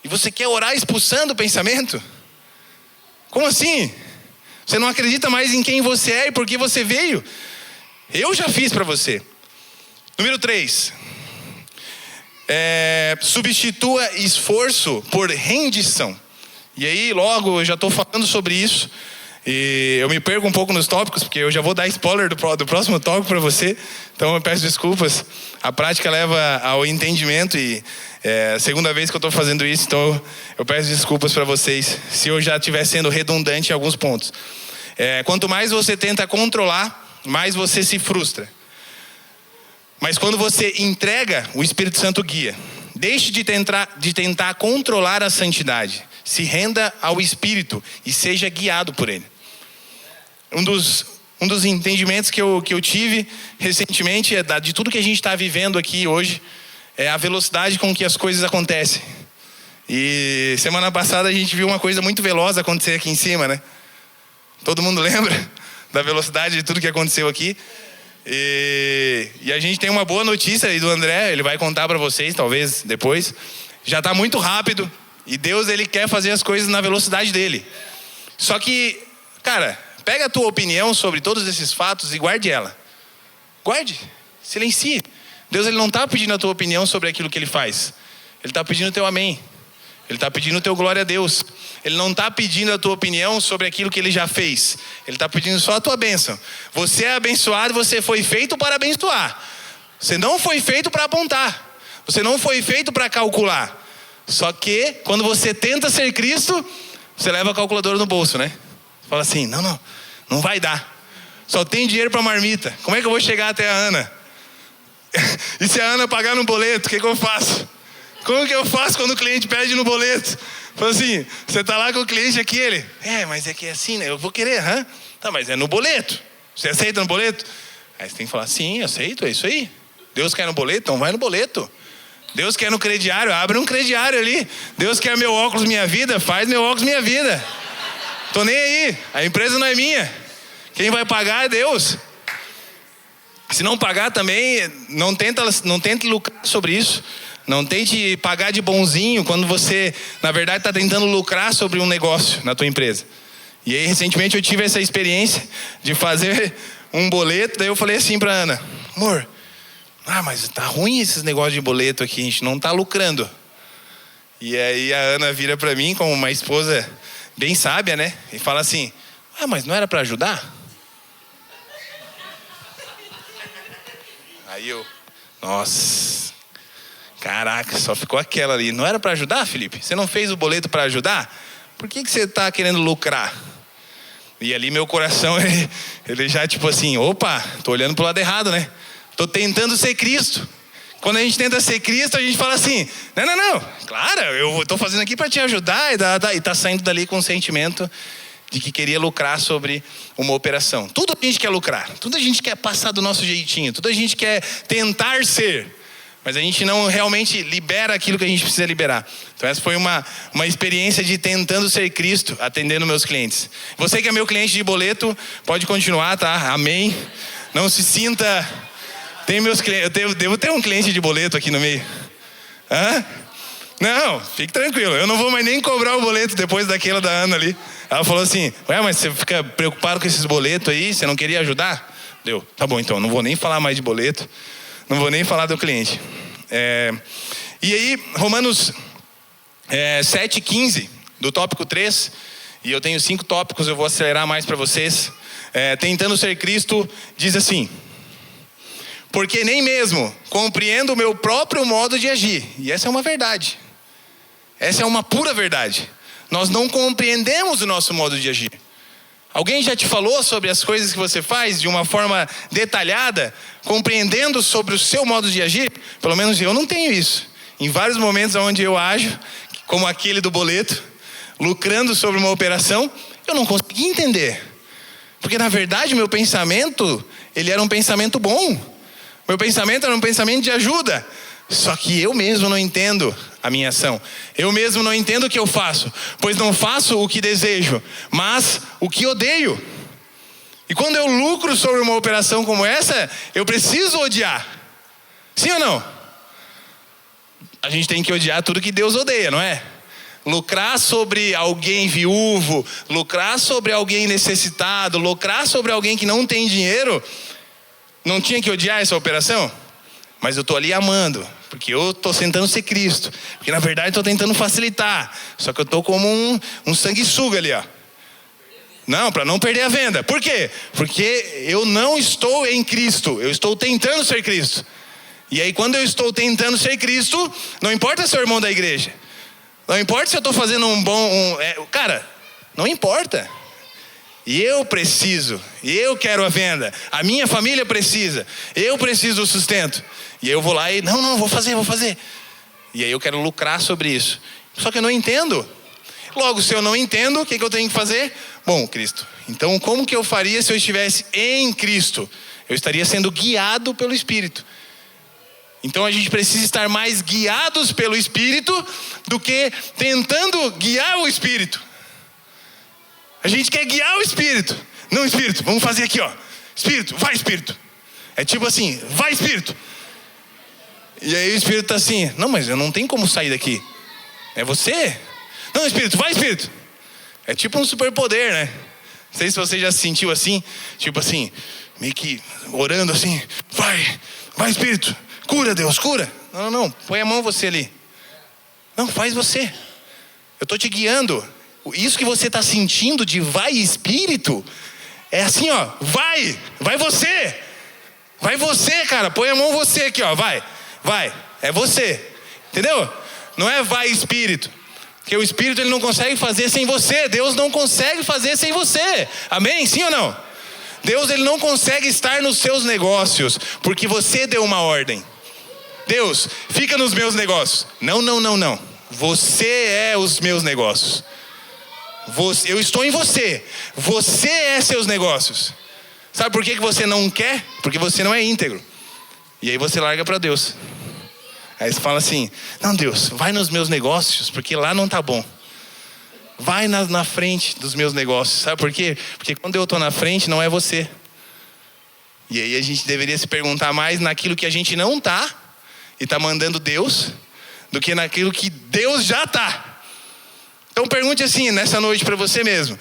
E você quer orar expulsando o pensamento? Como assim? Você não acredita mais em quem você é e por que você veio? Eu já fiz para você. Número 3. Substitua esforço por rendição. E aí logo eu já estou falando sobre isso. E eu me perco um pouco nos tópicos, porque eu já vou dar spoiler do próximo tópico para você. Então eu peço desculpas. A prática leva ao entendimento e é a segunda vez que eu estou fazendo isso. Então eu peço desculpas para vocês se eu já estiver sendo redundante em alguns pontos. Quanto mais você tenta controlar, mais você se frustra. Mas quando você entrega, o Espírito Santo guia. Deixe de tentar controlar a santidade. Se renda ao Espírito e seja guiado por Ele. Um dos entendimentos que eu tive recentemente de tudo que a gente está vivendo aqui hoje é a velocidade com que as coisas acontecem. E semana passada a gente viu uma coisa muito veloz acontecer aqui em cima, né? Todo mundo lembra da velocidade de tudo que aconteceu aqui? E a gente tem uma boa notícia aí do André, ele vai contar para vocês, talvez depois. Já está muito rápido e Deus ele quer fazer as coisas na velocidade dele. Só que, cara, pega a tua opinião sobre todos esses fatos e guarde ela. Guarde, silencie. Deus ele não está pedindo a tua opinião sobre aquilo que ele faz. Ele está pedindo o teu amém. Ele está pedindo o teu glória a Deus. Ele não está pedindo a tua opinião sobre aquilo que ele já fez. Ele está pedindo só a tua bênção. Você é abençoado, você foi feito para abençoar. Você não foi feito para apontar. Você não foi feito para calcular. Só que quando você tenta ser Cristo, você leva a calculadora no bolso, né? Você fala assim, não vai dar. Só tem dinheiro para marmita. Como é que eu vou chegar até a Ana? E se a Ana pagar no boleto, o que eu faço? Como que eu faço quando o cliente pede no boleto? Fala assim, você tá lá com o cliente aqui, ele... mas é que é assim, né? Eu vou querer, Tá, mas é no boleto. Você aceita no boleto? Aí você tem que falar, sim, aceito, é isso aí. Deus quer no boleto? Então vai no boleto. Deus quer no crediário? Abre um crediário ali. Deus quer meu óculos, minha vida? Faz meu óculos, minha vida. Tô nem aí. A empresa não é minha. Quem vai pagar é Deus. Se não pagar também, não tente lucrar sobre isso. Não tente pagar de bonzinho quando você, na verdade, está tentando lucrar sobre um negócio na tua empresa. E aí, recentemente, eu tive essa experiência de fazer um boleto. Daí eu falei assim para Ana, amor, mas tá ruim esses negócios de boleto aqui, a gente não tá lucrando. E aí a Ana vira para mim como uma esposa bem sábia, né? E fala assim, mas não era para ajudar? Aí eu, nossa, caraca, só ficou aquela ali. Não era para ajudar, Felipe? Você não fez o boleto para ajudar? Por que você tá querendo lucrar? E ali meu coração, ele já tipo assim, opa, tô olhando pro lado errado, né? Tô tentando ser Cristo. Quando a gente tenta ser Cristo, a gente fala assim, não, claro, eu tô fazendo aqui para te ajudar. E tá saindo dali com um sentimento de que queria lucrar sobre uma operação. Tudo a gente quer lucrar, tudo a gente quer passar do nosso jeitinho, tudo a gente quer tentar ser. Mas a gente não realmente libera aquilo que a gente precisa liberar. Então essa foi uma experiência de tentando ser Cristo, atendendo meus clientes. Você que é meu cliente de boleto, pode continuar, tá? Amém. Não se sinta... Tem meus clientes... Eu devo ter um cliente de boleto aqui no meio. Hã? Não, fique tranquilo. Eu não vou mais nem cobrar o boleto depois daquela da Ana ali. Ela falou assim, mas você fica preocupado com esses boletos aí? Você não queria ajudar? Deu, tá bom então, não vou nem falar mais de boleto. Não vou nem falar do cliente. E aí, Romanos 7,15, do tópico 3, e eu tenho 5 tópicos, eu vou acelerar mais para vocês. Tentando ser Cristo, diz assim: porque nem mesmo compreendo o meu próprio modo de agir. E essa é uma verdade. Essa é uma pura verdade. Nós não compreendemos o nosso modo de agir. Alguém já te falou sobre as coisas que você faz de uma forma detalhada, compreendendo sobre o seu modo de agir? Pelo menos eu não tenho isso. Em vários momentos onde eu ajo, como aquele do boleto, lucrando sobre uma operação, eu não consegui entender. Porque na verdade meu pensamento, ele era um pensamento bom. Meu pensamento era um pensamento de ajuda. Só que eu mesmo não entendo a minha ação. Eu mesmo não entendo o que eu faço. Pois não faço o que desejo, mas o que odeio. E quando eu lucro sobre uma operação como essa, eu preciso odiar. Sim ou não? A gente tem que odiar tudo que Deus odeia, não é? Lucrar sobre alguém viúvo, lucrar sobre alguém necessitado, lucrar sobre alguém que não tem dinheiro, não tinha que odiar essa operação? Mas eu estou ali amando, porque eu estou tentando ser Cristo. Porque na verdade estou tentando facilitar. Só que eu estou como um sanguessuga ali, ó. Não, para não perder a venda. Por quê? Porque eu não estou em Cristo. Eu estou tentando ser Cristo. E aí quando eu estou tentando ser Cristo, não importa se eu sou irmão da igreja. Não importa se eu estou fazendo cara, não importa. E eu preciso, e eu quero a venda, a minha família precisa, eu preciso do sustento. E aí eu vou lá e, não, vou fazer. E aí eu quero lucrar sobre isso. Só que eu não entendo. Logo, se eu não entendo, o que eu tenho que fazer? Bom, Cristo, então como que eu faria se eu estivesse em Cristo? Eu estaria sendo guiado pelo Espírito. Então a gente precisa estar mais guiados pelo Espírito do que tentando guiar o Espírito. A gente quer guiar o Espírito. Não, Espírito, vamos fazer aqui, ó. Espírito, vai, Espírito. É tipo assim, vai, Espírito. E aí o Espírito tá assim, não, mas eu não tenho como sair daqui. É você? Não, Espírito, vai, Espírito. É tipo um superpoder, né? Não sei se você já se sentiu assim, tipo assim, meio que orando assim, vai, Espírito, cura, Deus, cura. Não, põe a mão você ali. Não, faz você. Eu tô te guiando. Isso que você está sentindo de vai Espírito, é assim, ó, vai você, cara, põe a mão você aqui, ó, vai, é você, entendeu? Não é vai Espírito, porque o Espírito ele não consegue fazer sem você, Deus não consegue fazer sem você, amém? Sim ou não? Deus ele não consegue estar nos seus negócios, porque você deu uma ordem. Deus, fica nos meus negócios. Não, você é os meus negócios. Eu estou em você. Você é seus negócios. Sabe por que você não quer? Porque você não é íntegro. E aí você larga para Deus. Aí você fala assim, não, Deus, vai nos meus negócios, porque lá não tá bom. Vai na frente dos meus negócios. Sabe por quê? Porque quando eu estou na frente, não é você. E aí a gente deveria se perguntar mais naquilo que a gente não está e está mandando Deus, do que naquilo que Deus já está. Então pergunte assim, nessa noite para você mesmo,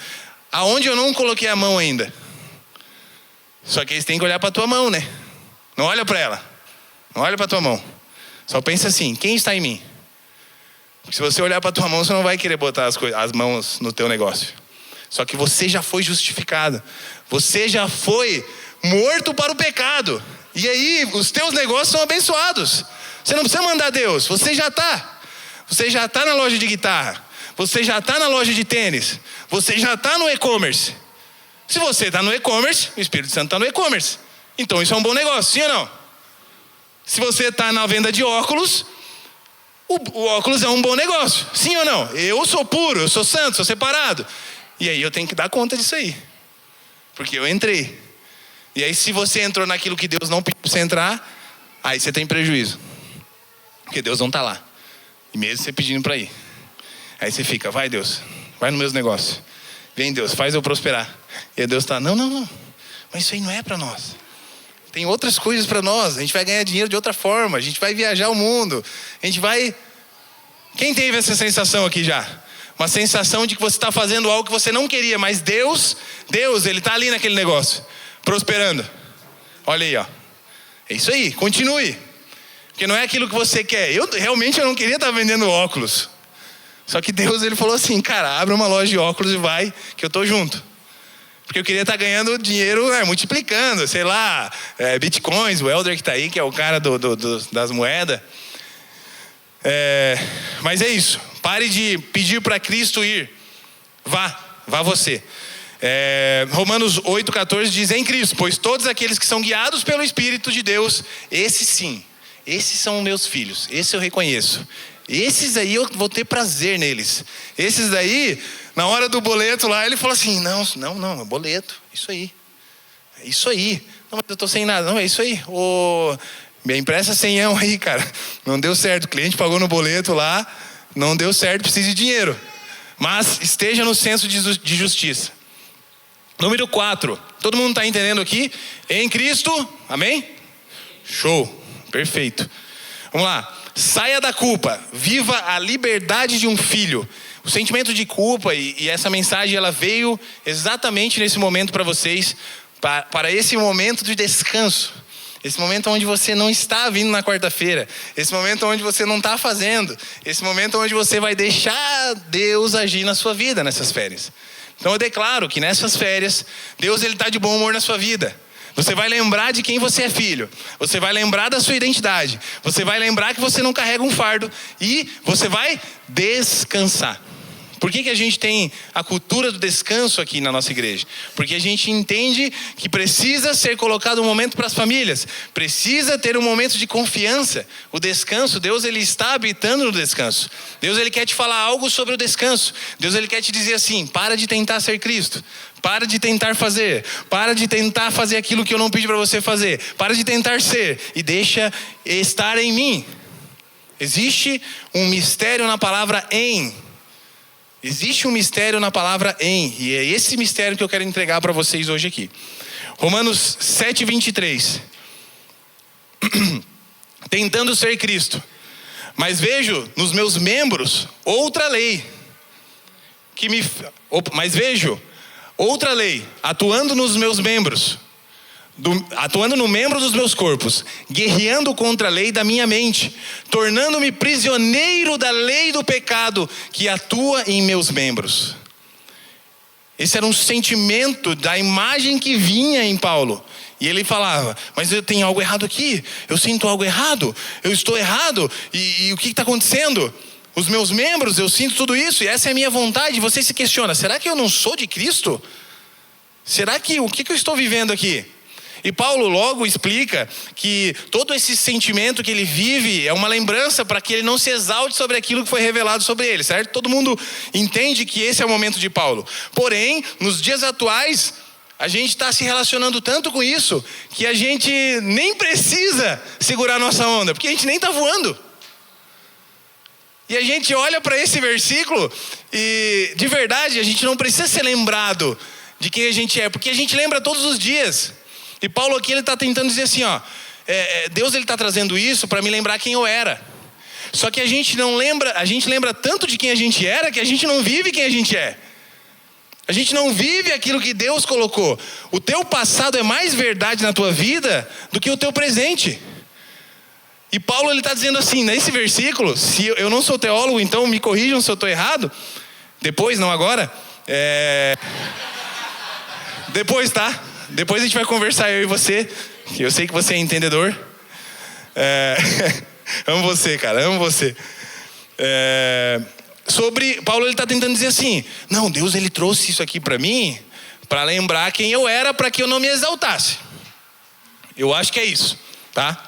aonde eu não coloquei a mão ainda? Só que aí você tem que olhar para a tua mão, né? Não olha para ela. Não olha para a tua mão. Só pensa assim, quem está em mim? Porque se você olhar para a tua mão, você não vai querer botar as mãos no teu negócio. Só que você já foi justificado. Você já foi morto para o pecado. E aí, os teus negócios são abençoados. Você não precisa mandar Deus, você já está. Você já está na loja de guitarra. Você já está na loja de tênis. Você já está no e-commerce. Se você está no e-commerce, o Espírito Santo está no e-commerce. Então isso é um bom negócio, sim ou não? Se você está na venda de óculos, o óculos é um bom negócio, sim ou não? Eu sou puro, eu sou santo, sou separado. E aí eu tenho que dar conta disso aí. Porque eu entrei. E aí se você entrou naquilo que Deus não pediu para você entrar, aí você tem prejuízo. Porque Deus não está lá. E mesmo você pedindo para ir. Aí você fica, vai Deus, vai nos meus negócios. Vem Deus, faz eu prosperar. E aí Deus está, não. Mas isso aí não é para nós. Tem outras coisas para nós. A gente vai ganhar dinheiro de outra forma. A gente vai viajar o mundo. A gente vai... Quem teve essa sensação aqui já? Uma sensação de que você está fazendo algo que você não queria. Mas Deus, Ele está ali naquele negócio. Prosperando. Olha aí, ó. É isso aí, continue. Porque não é aquilo que você quer. Eu não queria estar vendendo óculos. Só que Deus, Ele falou assim, cara, abre uma loja de óculos e vai, que eu estou junto. Porque eu queria estar ganhando dinheiro, multiplicando, sei lá, bitcoins, o Elder que está aí, que é o cara das moedas. Mas é isso, pare de pedir para Cristo ir. Vá você. Romanos 8,14 diz, em Cristo, pois todos aqueles que são guiados pelo Espírito de Deus, esses sim, esses são meus filhos, esses eu reconheço. Esses aí eu vou ter prazer neles. Esses daí, na hora do boleto lá, ele falou assim, não, é boleto, isso aí. É isso aí. Não, mas eu tô sem nada. Não, é isso aí. Me empresta 100 aí, cara. Não deu certo, o cliente pagou no boleto lá, não deu certo, precisa de dinheiro. Mas esteja no senso de justiça. Número 4, todo mundo está entendendo aqui? Em Cristo, amém? Show, perfeito. Vamos lá. Saia da culpa, viva a liberdade de um filho. O sentimento de culpa e essa mensagem ela veio exatamente nesse momento para vocês, para esse momento de descanso. Esse momento onde você não está vindo na quarta-feira. Esse momento onde você não está fazendo. Esse momento onde você vai deixar Deus agir na sua vida nessas férias. Então eu declaro que nessas férias, Deus ele está de bom humor na sua vida. Você vai lembrar de quem você é filho. Você vai lembrar da sua identidade. Você vai lembrar que você não carrega um fardo. E você vai descansar. Por que a gente tem a cultura do descanso aqui na nossa igreja? Porque a gente entende que precisa ser colocado um momento para as famílias. Precisa ter um momento de confiança. O descanso, Deus ele está habitando no descanso. Deus ele quer te falar algo sobre o descanso. Deus ele quer te dizer assim, para de tentar ser Cristo. Para de tentar fazer. Para de tentar fazer aquilo que eu não pedi para você fazer. Para de tentar ser. E deixa estar em mim. Existe um mistério na palavra em. Existe um mistério na palavra em. E é esse mistério que eu quero entregar para vocês hoje aqui. Romanos 7:23. Tentando ser Cristo. Mas vejo nos meus membros outra lei. Mas vejo outra lei atuando nos meus membros. Atuando no membro dos meus corpos, guerreando contra a lei da minha mente, tornando-me prisioneiro da lei do pecado que atua em meus membros. Esse era um sentimento da imagem que vinha em Paulo. E ele falava, mas eu tenho algo errado aqui, eu sinto algo errado, eu estou errado, e o que está acontecendo? Os meus membros, eu sinto tudo isso, e essa é a minha vontade. Você se questiona, será que eu não sou de Cristo? Será que, o que eu estou vivendo aqui? E Paulo logo explica que todo esse sentimento que ele vive é uma lembrança para que ele não se exalte sobre aquilo que foi revelado sobre ele, certo? Todo mundo entende que esse é o momento de Paulo. Porém, nos dias atuais, a gente está se relacionando tanto com isso que a gente nem precisa segurar nossa onda, porque a gente nem está voando. E a gente olha para esse versículo e, de verdade, a gente não precisa ser lembrado de quem a gente é, porque a gente lembra todos os dias. E Paulo aqui ele está tentando dizer assim, Deus ele está trazendo isso para me lembrar quem eu era. Só que a gente não lembra, a gente lembra tanto de quem a gente era que a gente não vive quem a gente é. A gente não vive aquilo que Deus colocou. O teu passado é mais verdade na tua vida do que o teu presente. E Paulo ele está dizendo assim, nesse versículo, se eu não sou teólogo, então me corrijam se eu estou errado. Depois, não agora. Depois, tá? Depois a gente vai conversar, eu e você. Eu sei que você é entendedor. Amo você, cara, amo você. Paulo ele está tentando dizer assim, não, Deus ele trouxe isso aqui para mim, para lembrar quem eu era, para que eu não me exaltasse. Eu acho que é isso, tá?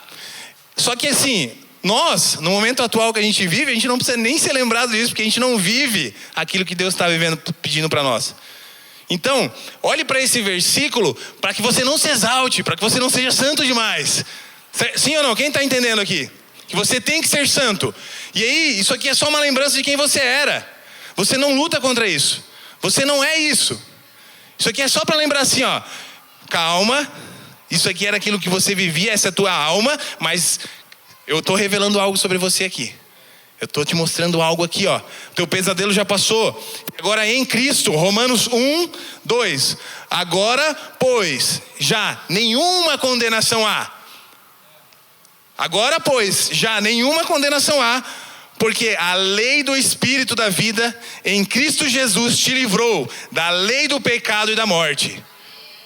Só que assim, nós, no momento atual que a gente vive, a gente não precisa nem ser lembrado disso, porque a gente não vive aquilo que Deus está vivendo, pedindo para nós. Então, olhe para esse versículo, para que você não se exalte, para que você não seja santo demais. Sim ou não? Quem está entendendo aqui? Que você tem que ser santo. E aí, isso aqui é só uma lembrança de quem você era. Você não luta contra isso. Você não é isso. Isso aqui é só para lembrar assim, ó. Calma. Isso aqui era aquilo que você vivia, essa é a tua alma, mas eu estou revelando algo sobre você aqui. Eu estou te mostrando algo aqui, ó. Teu pesadelo já passou. Agora em Cristo, Romanos 1, 2. Agora, pois, já nenhuma condenação há. Agora, pois, já nenhuma condenação há, porque a lei do Espírito da vida em Cristo Jesus te livrou da lei do pecado e da morte.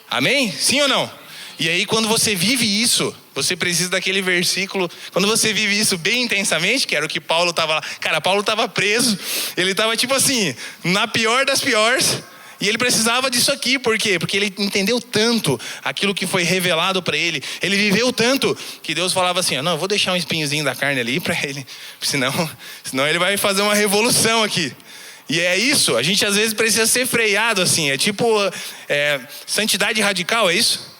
Amém? Sim ou não? E aí quando você vive isso, você precisa daquele versículo, quando você vive isso bem intensamente, que era o que Paulo estava lá. Cara, Paulo estava preso, ele estava tipo assim, na pior das piores, e ele precisava disso aqui, por quê? Porque ele entendeu tanto aquilo que foi revelado para ele, ele viveu tanto, que Deus falava assim, não, eu vou deixar um espinhozinho da carne ali para ele, senão ele vai fazer uma revolução aqui. E é isso, a gente às vezes precisa ser freado assim, é tipo santidade radical, é isso?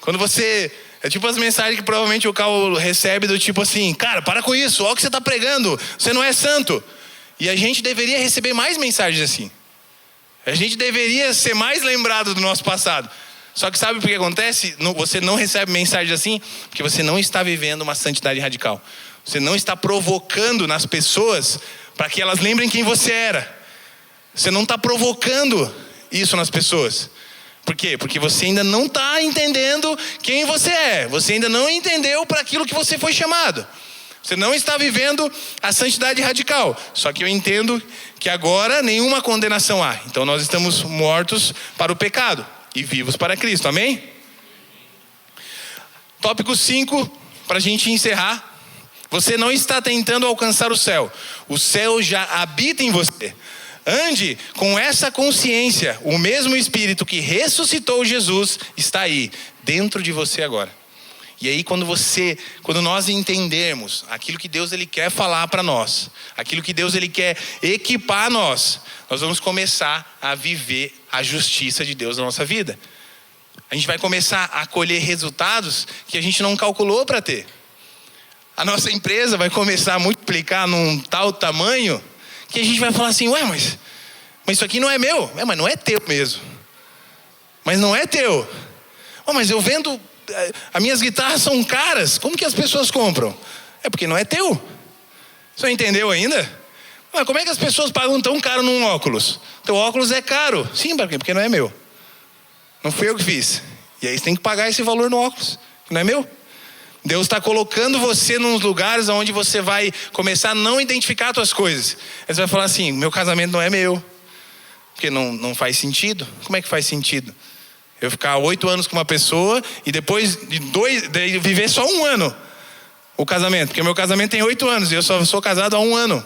Quando você, é tipo as mensagens que provavelmente o Cal recebe do tipo assim, cara, para com isso, olha o que você está pregando, você não é santo. E a gente deveria receber mais mensagens assim. A gente deveria ser mais lembrado do nosso passado. Só que sabe por que acontece? Você não recebe mensagens assim, porque você não está vivendo uma santidade radical. Você não está provocando nas pessoas para que elas lembrem quem você era. Você não está provocando isso nas pessoas. Por quê? Porque você ainda não está entendendo quem você é. Você ainda não entendeu para aquilo que você foi chamado. Você não está vivendo a santidade radical. Só que eu entendo que agora nenhuma condenação há. Então nós estamos mortos para o pecado e vivos para Cristo. Amém? Tópico 5, para a gente encerrar. Você não está tentando alcançar o céu. O céu já habita em você. Ande com essa consciência, o mesmo Espírito que ressuscitou Jesus está aí, dentro de você agora. E aí quando nós entendermos aquilo que Deus ele quer falar para nós, aquilo que Deus ele quer equipar nós vamos começar a viver a justiça de Deus na nossa vida. A gente vai começar a colher resultados que a gente não calculou para ter. A nossa empresa vai começar a multiplicar num tal tamanho que a gente vai falar assim, ué, mas isso aqui não é meu. Mas não é teu mesmo. Mas não é teu. Mas eu vendo, as minhas guitarras são caras. Como que as pessoas compram? É porque não é teu. Você entendeu ainda? Mas como é que as pessoas pagam tão caro num óculos? Teu óculos é caro. Sim, porque não é meu. Não fui eu que fiz. E aí você tem que pagar esse valor no óculos, que não é meu. Deus está colocando você nos lugares onde você vai começar a não identificar as tuas coisas. Aí você vai falar assim, meu casamento não é meu. Porque não faz sentido. Como é que faz sentido? Eu ficar 8 anos com uma pessoa e depois de viver só 1 ano o casamento. Porque meu casamento tem 8 anos e eu só sou casado há 1 ano.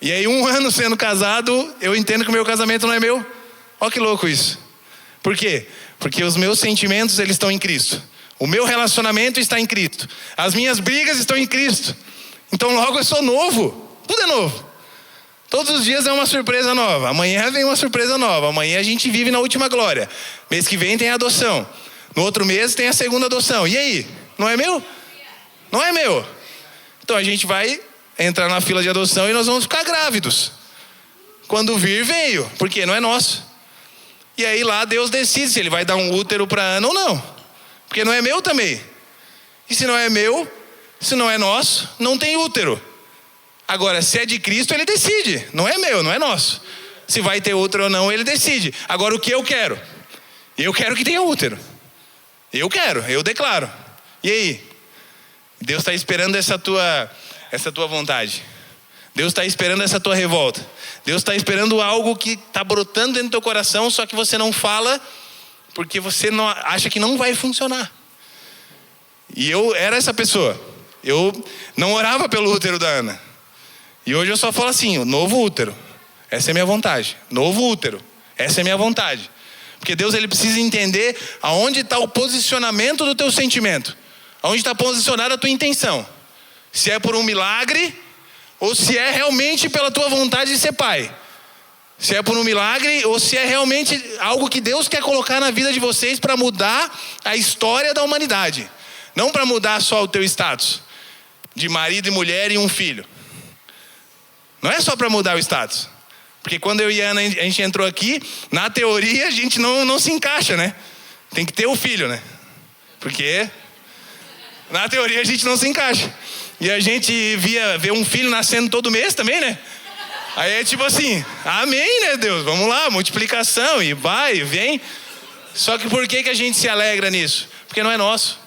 E aí 1 ano sendo casado, eu entendo que o meu casamento não é meu. Olha que louco isso. Por quê? Porque os meus sentimentos eles estão em Cristo. O meu relacionamento está em Cristo. As minhas brigas estão em Cristo. Então logo eu sou novo. Tudo é novo. Todos os dias é uma surpresa nova. Amanhã vem uma surpresa nova. Amanhã a gente vive na última glória. Mês que vem tem a adoção. No outro mês tem a segunda adoção. E aí? Não é meu? Não é meu. Então a gente vai entrar na fila de adoção e nós vamos ficar grávidos. Quando vir, veio. Porque não é nosso. E aí lá Deus decide se ele vai dar um útero para Ana ou não. Porque não é meu também. E se não é meu, se não é nosso, não tem útero. Agora, se é de Cristo, ele decide. Não é meu, não é nosso. Se vai ter útero ou não, ele decide. Agora, o que eu quero? Eu quero que tenha útero. Eu quero, eu declaro. E aí? Deus está esperando essa tua vontade. Deus está esperando essa tua revolta. Deus está esperando algo que está brotando dentro do teu coração, só que você não fala porque você não, acha que não vai funcionar. E eu era essa pessoa. Eu não orava pelo útero da Ana. E hoje eu só falo assim, o novo útero. Essa é a minha vontade. Novo útero. Essa é a minha vontade. Porque Deus, ele precisa entender aonde está o posicionamento do teu sentimento. Aonde está posicionada a tua intenção. Se é por um milagre ou se é realmente pela tua vontade de ser pai. Se é por um milagre ou se é realmente algo que Deus quer colocar na vida de vocês para mudar a história da humanidade. Não para mudar só o teu status de marido e mulher e um filho. Não é só para mudar o status. Porque quando eu e a Ana, a gente entrou aqui, na teoria a gente não se encaixa, né? Tem que ter o filho, né? Porque na teoria a gente não se encaixa. E a gente vê um filho nascendo todo mês também, né? Aí é tipo assim, amém, né, Deus? Vamos lá, multiplicação, e vai, e vem. Só que por que a gente se alegra nisso? Porque não é nosso.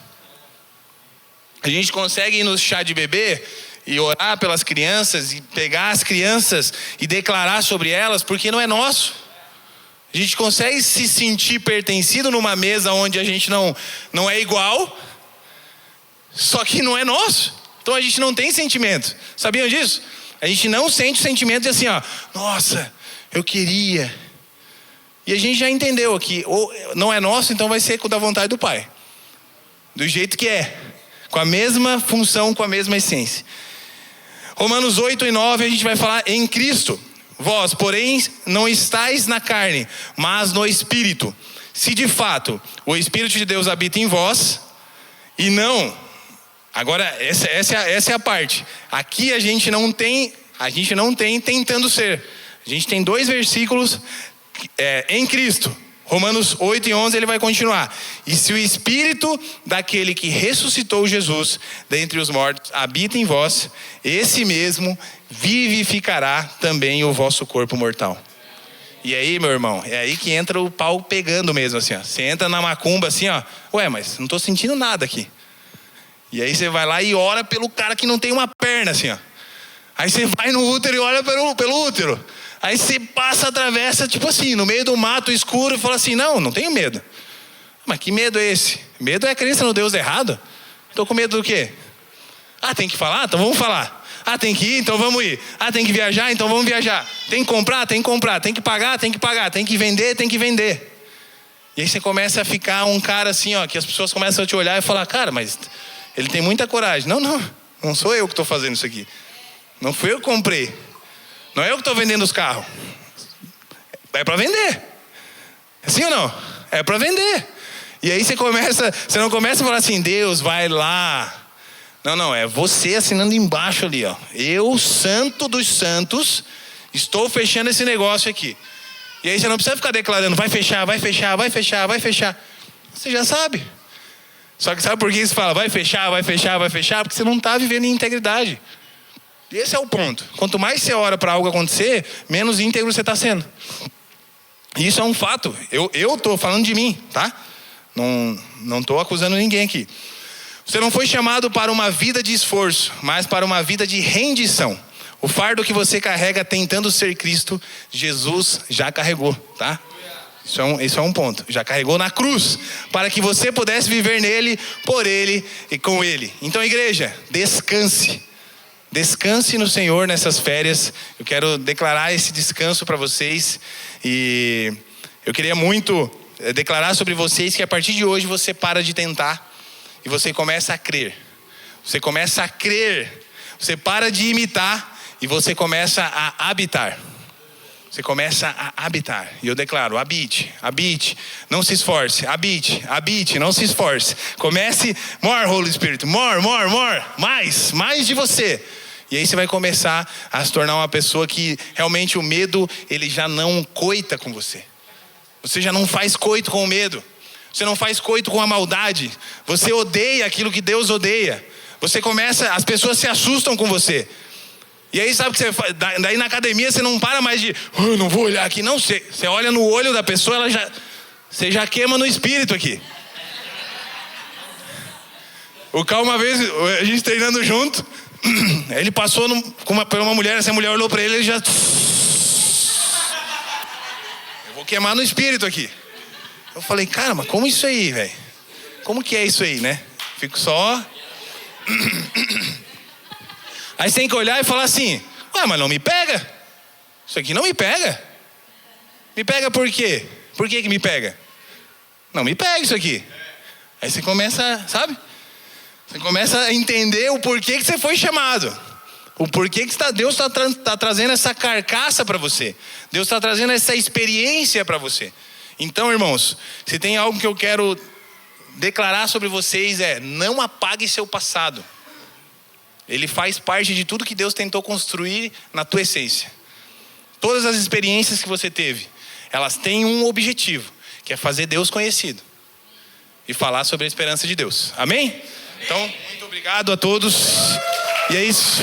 A gente consegue ir no chá de bebê e orar pelas crianças, e pegar as crianças e declarar sobre elas, porque não é nosso. A gente consegue se sentir pertencido numa mesa onde a gente não é igual, só que não é nosso. Então a gente não tem sentimento. Sabiam disso? A gente não sente o sentimento de assim, ó, nossa, eu queria. E a gente já entendeu que ou não é nosso, então vai ser da vontade do Pai. Do jeito que é. Com a mesma função, com a mesma essência. Romanos 8 e 9 a gente vai falar em Cristo. Vós, porém, não estáis na carne, mas no Espírito. Se de fato o Espírito de Deus habita em vós, e não... Agora, essa é a parte. Aqui a gente não tem tentando ser. A gente tem 2 versículos em Cristo. Romanos 8 e 11 ele vai continuar. E se o Espírito daquele que ressuscitou Jesus dentre os mortos habita em vós, esse mesmo vivificará também o vosso corpo mortal. E aí, meu irmão, é aí que entra o pau pegando mesmo assim, ó. Você entra na macumba assim, ó. Ué, mas não estou sentindo nada aqui. E aí você vai lá e ora pelo cara que não tem uma perna assim, ó. Aí você vai no útero e olha pelo útero. Aí você atravessa tipo assim, no meio do mato escuro e fala assim, não tenho medo. Mas que medo é esse? Medo é crença no Deus errado? Estou com medo do quê? Ah, tem que falar? Então vamos falar. Ah, tem que ir? Então vamos ir. Ah, tem que viajar? Então vamos viajar. Tem que comprar? Tem que comprar. Tem que pagar? Tem que pagar. Tem que vender? Tem que vender. E aí você começa a ficar um cara assim, ó, que as pessoas começam a te olhar e falar, cara, mas... ele tem muita coragem. Não sou eu que estou fazendo isso aqui. Não fui eu que comprei. Não é eu que estou vendendo os carros. É para vender. Sim ou não? É para vender. E aí você não começa a falar assim, Deus, vai lá. Não, é você assinando embaixo ali, ó. Eu, santo dos santos, estou fechando esse negócio aqui. E aí você não precisa ficar declarando, vai fechar, vai fechar, vai fechar, vai fechar. Você já sabe. Só que sabe por que você fala, vai fechar, vai fechar, vai fechar? Porque você não está vivendo em integridade. Esse é o ponto. Quanto mais você ora para algo acontecer, menos íntegro você está sendo. E isso é um fato. Eu estou falando de mim, tá? Não estou acusando ninguém aqui. Você não foi chamado para uma vida de esforço, mas para uma vida de rendição. O fardo que você carrega tentando ser Cristo, Jesus já carregou, tá? Isso é um ponto. Já carregou na cruz, para que você pudesse viver nele, por ele e com ele. Então, igreja, descanse. Descanse no Senhor nessas férias. Eu quero declarar esse descanso para vocês. E eu queria muito declarar sobre vocês que a partir de hoje você para de tentar e você começa a crer. Você começa a crer. Você para de imitar e você começa a habitar. Você começa a habitar. E eu declaro, habite, não se esforce. Habite, não se esforce. Comece, more Holy Spirit, more. Mais de você. E aí você vai começar a se tornar uma pessoa que realmente o medo, ele já não coita com você. Você já não faz coito com o medo. Você não faz coito com a maldade. Você odeia aquilo que Deus odeia. As pessoas se assustam com você. E aí sabe o que você faz? Daí na academia você não para mais de, não vou olhar aqui. Não, você olha no olho da pessoa, você já queima no espírito aqui. O Cal, uma vez, a gente treinando junto, ele passou por uma mulher, essa mulher olhou pra ele e já... Eu vou queimar no espírito aqui. Eu falei, cara, mas como isso aí, velho? Como que é isso aí, né? Fico só... Aí você tem que olhar e falar assim, ué, mas não me pega. Isso aqui não me pega. Me pega por quê? Por que me pega? Não me pega isso aqui. Aí você começa, sabe? Você começa a entender o porquê que você foi chamado. O porquê que Deus está trazendo essa carcaça para você. Deus está trazendo essa experiência para você. Então, irmãos, se tem algo que eu quero declarar sobre vocês não apague seu passado. Ele faz parte de tudo que Deus tentou construir na tua essência. Todas as experiências que você teve, elas têm um objetivo, que é fazer Deus conhecido. E falar sobre a esperança de Deus. Amém? Então, muito obrigado a todos. E é isso.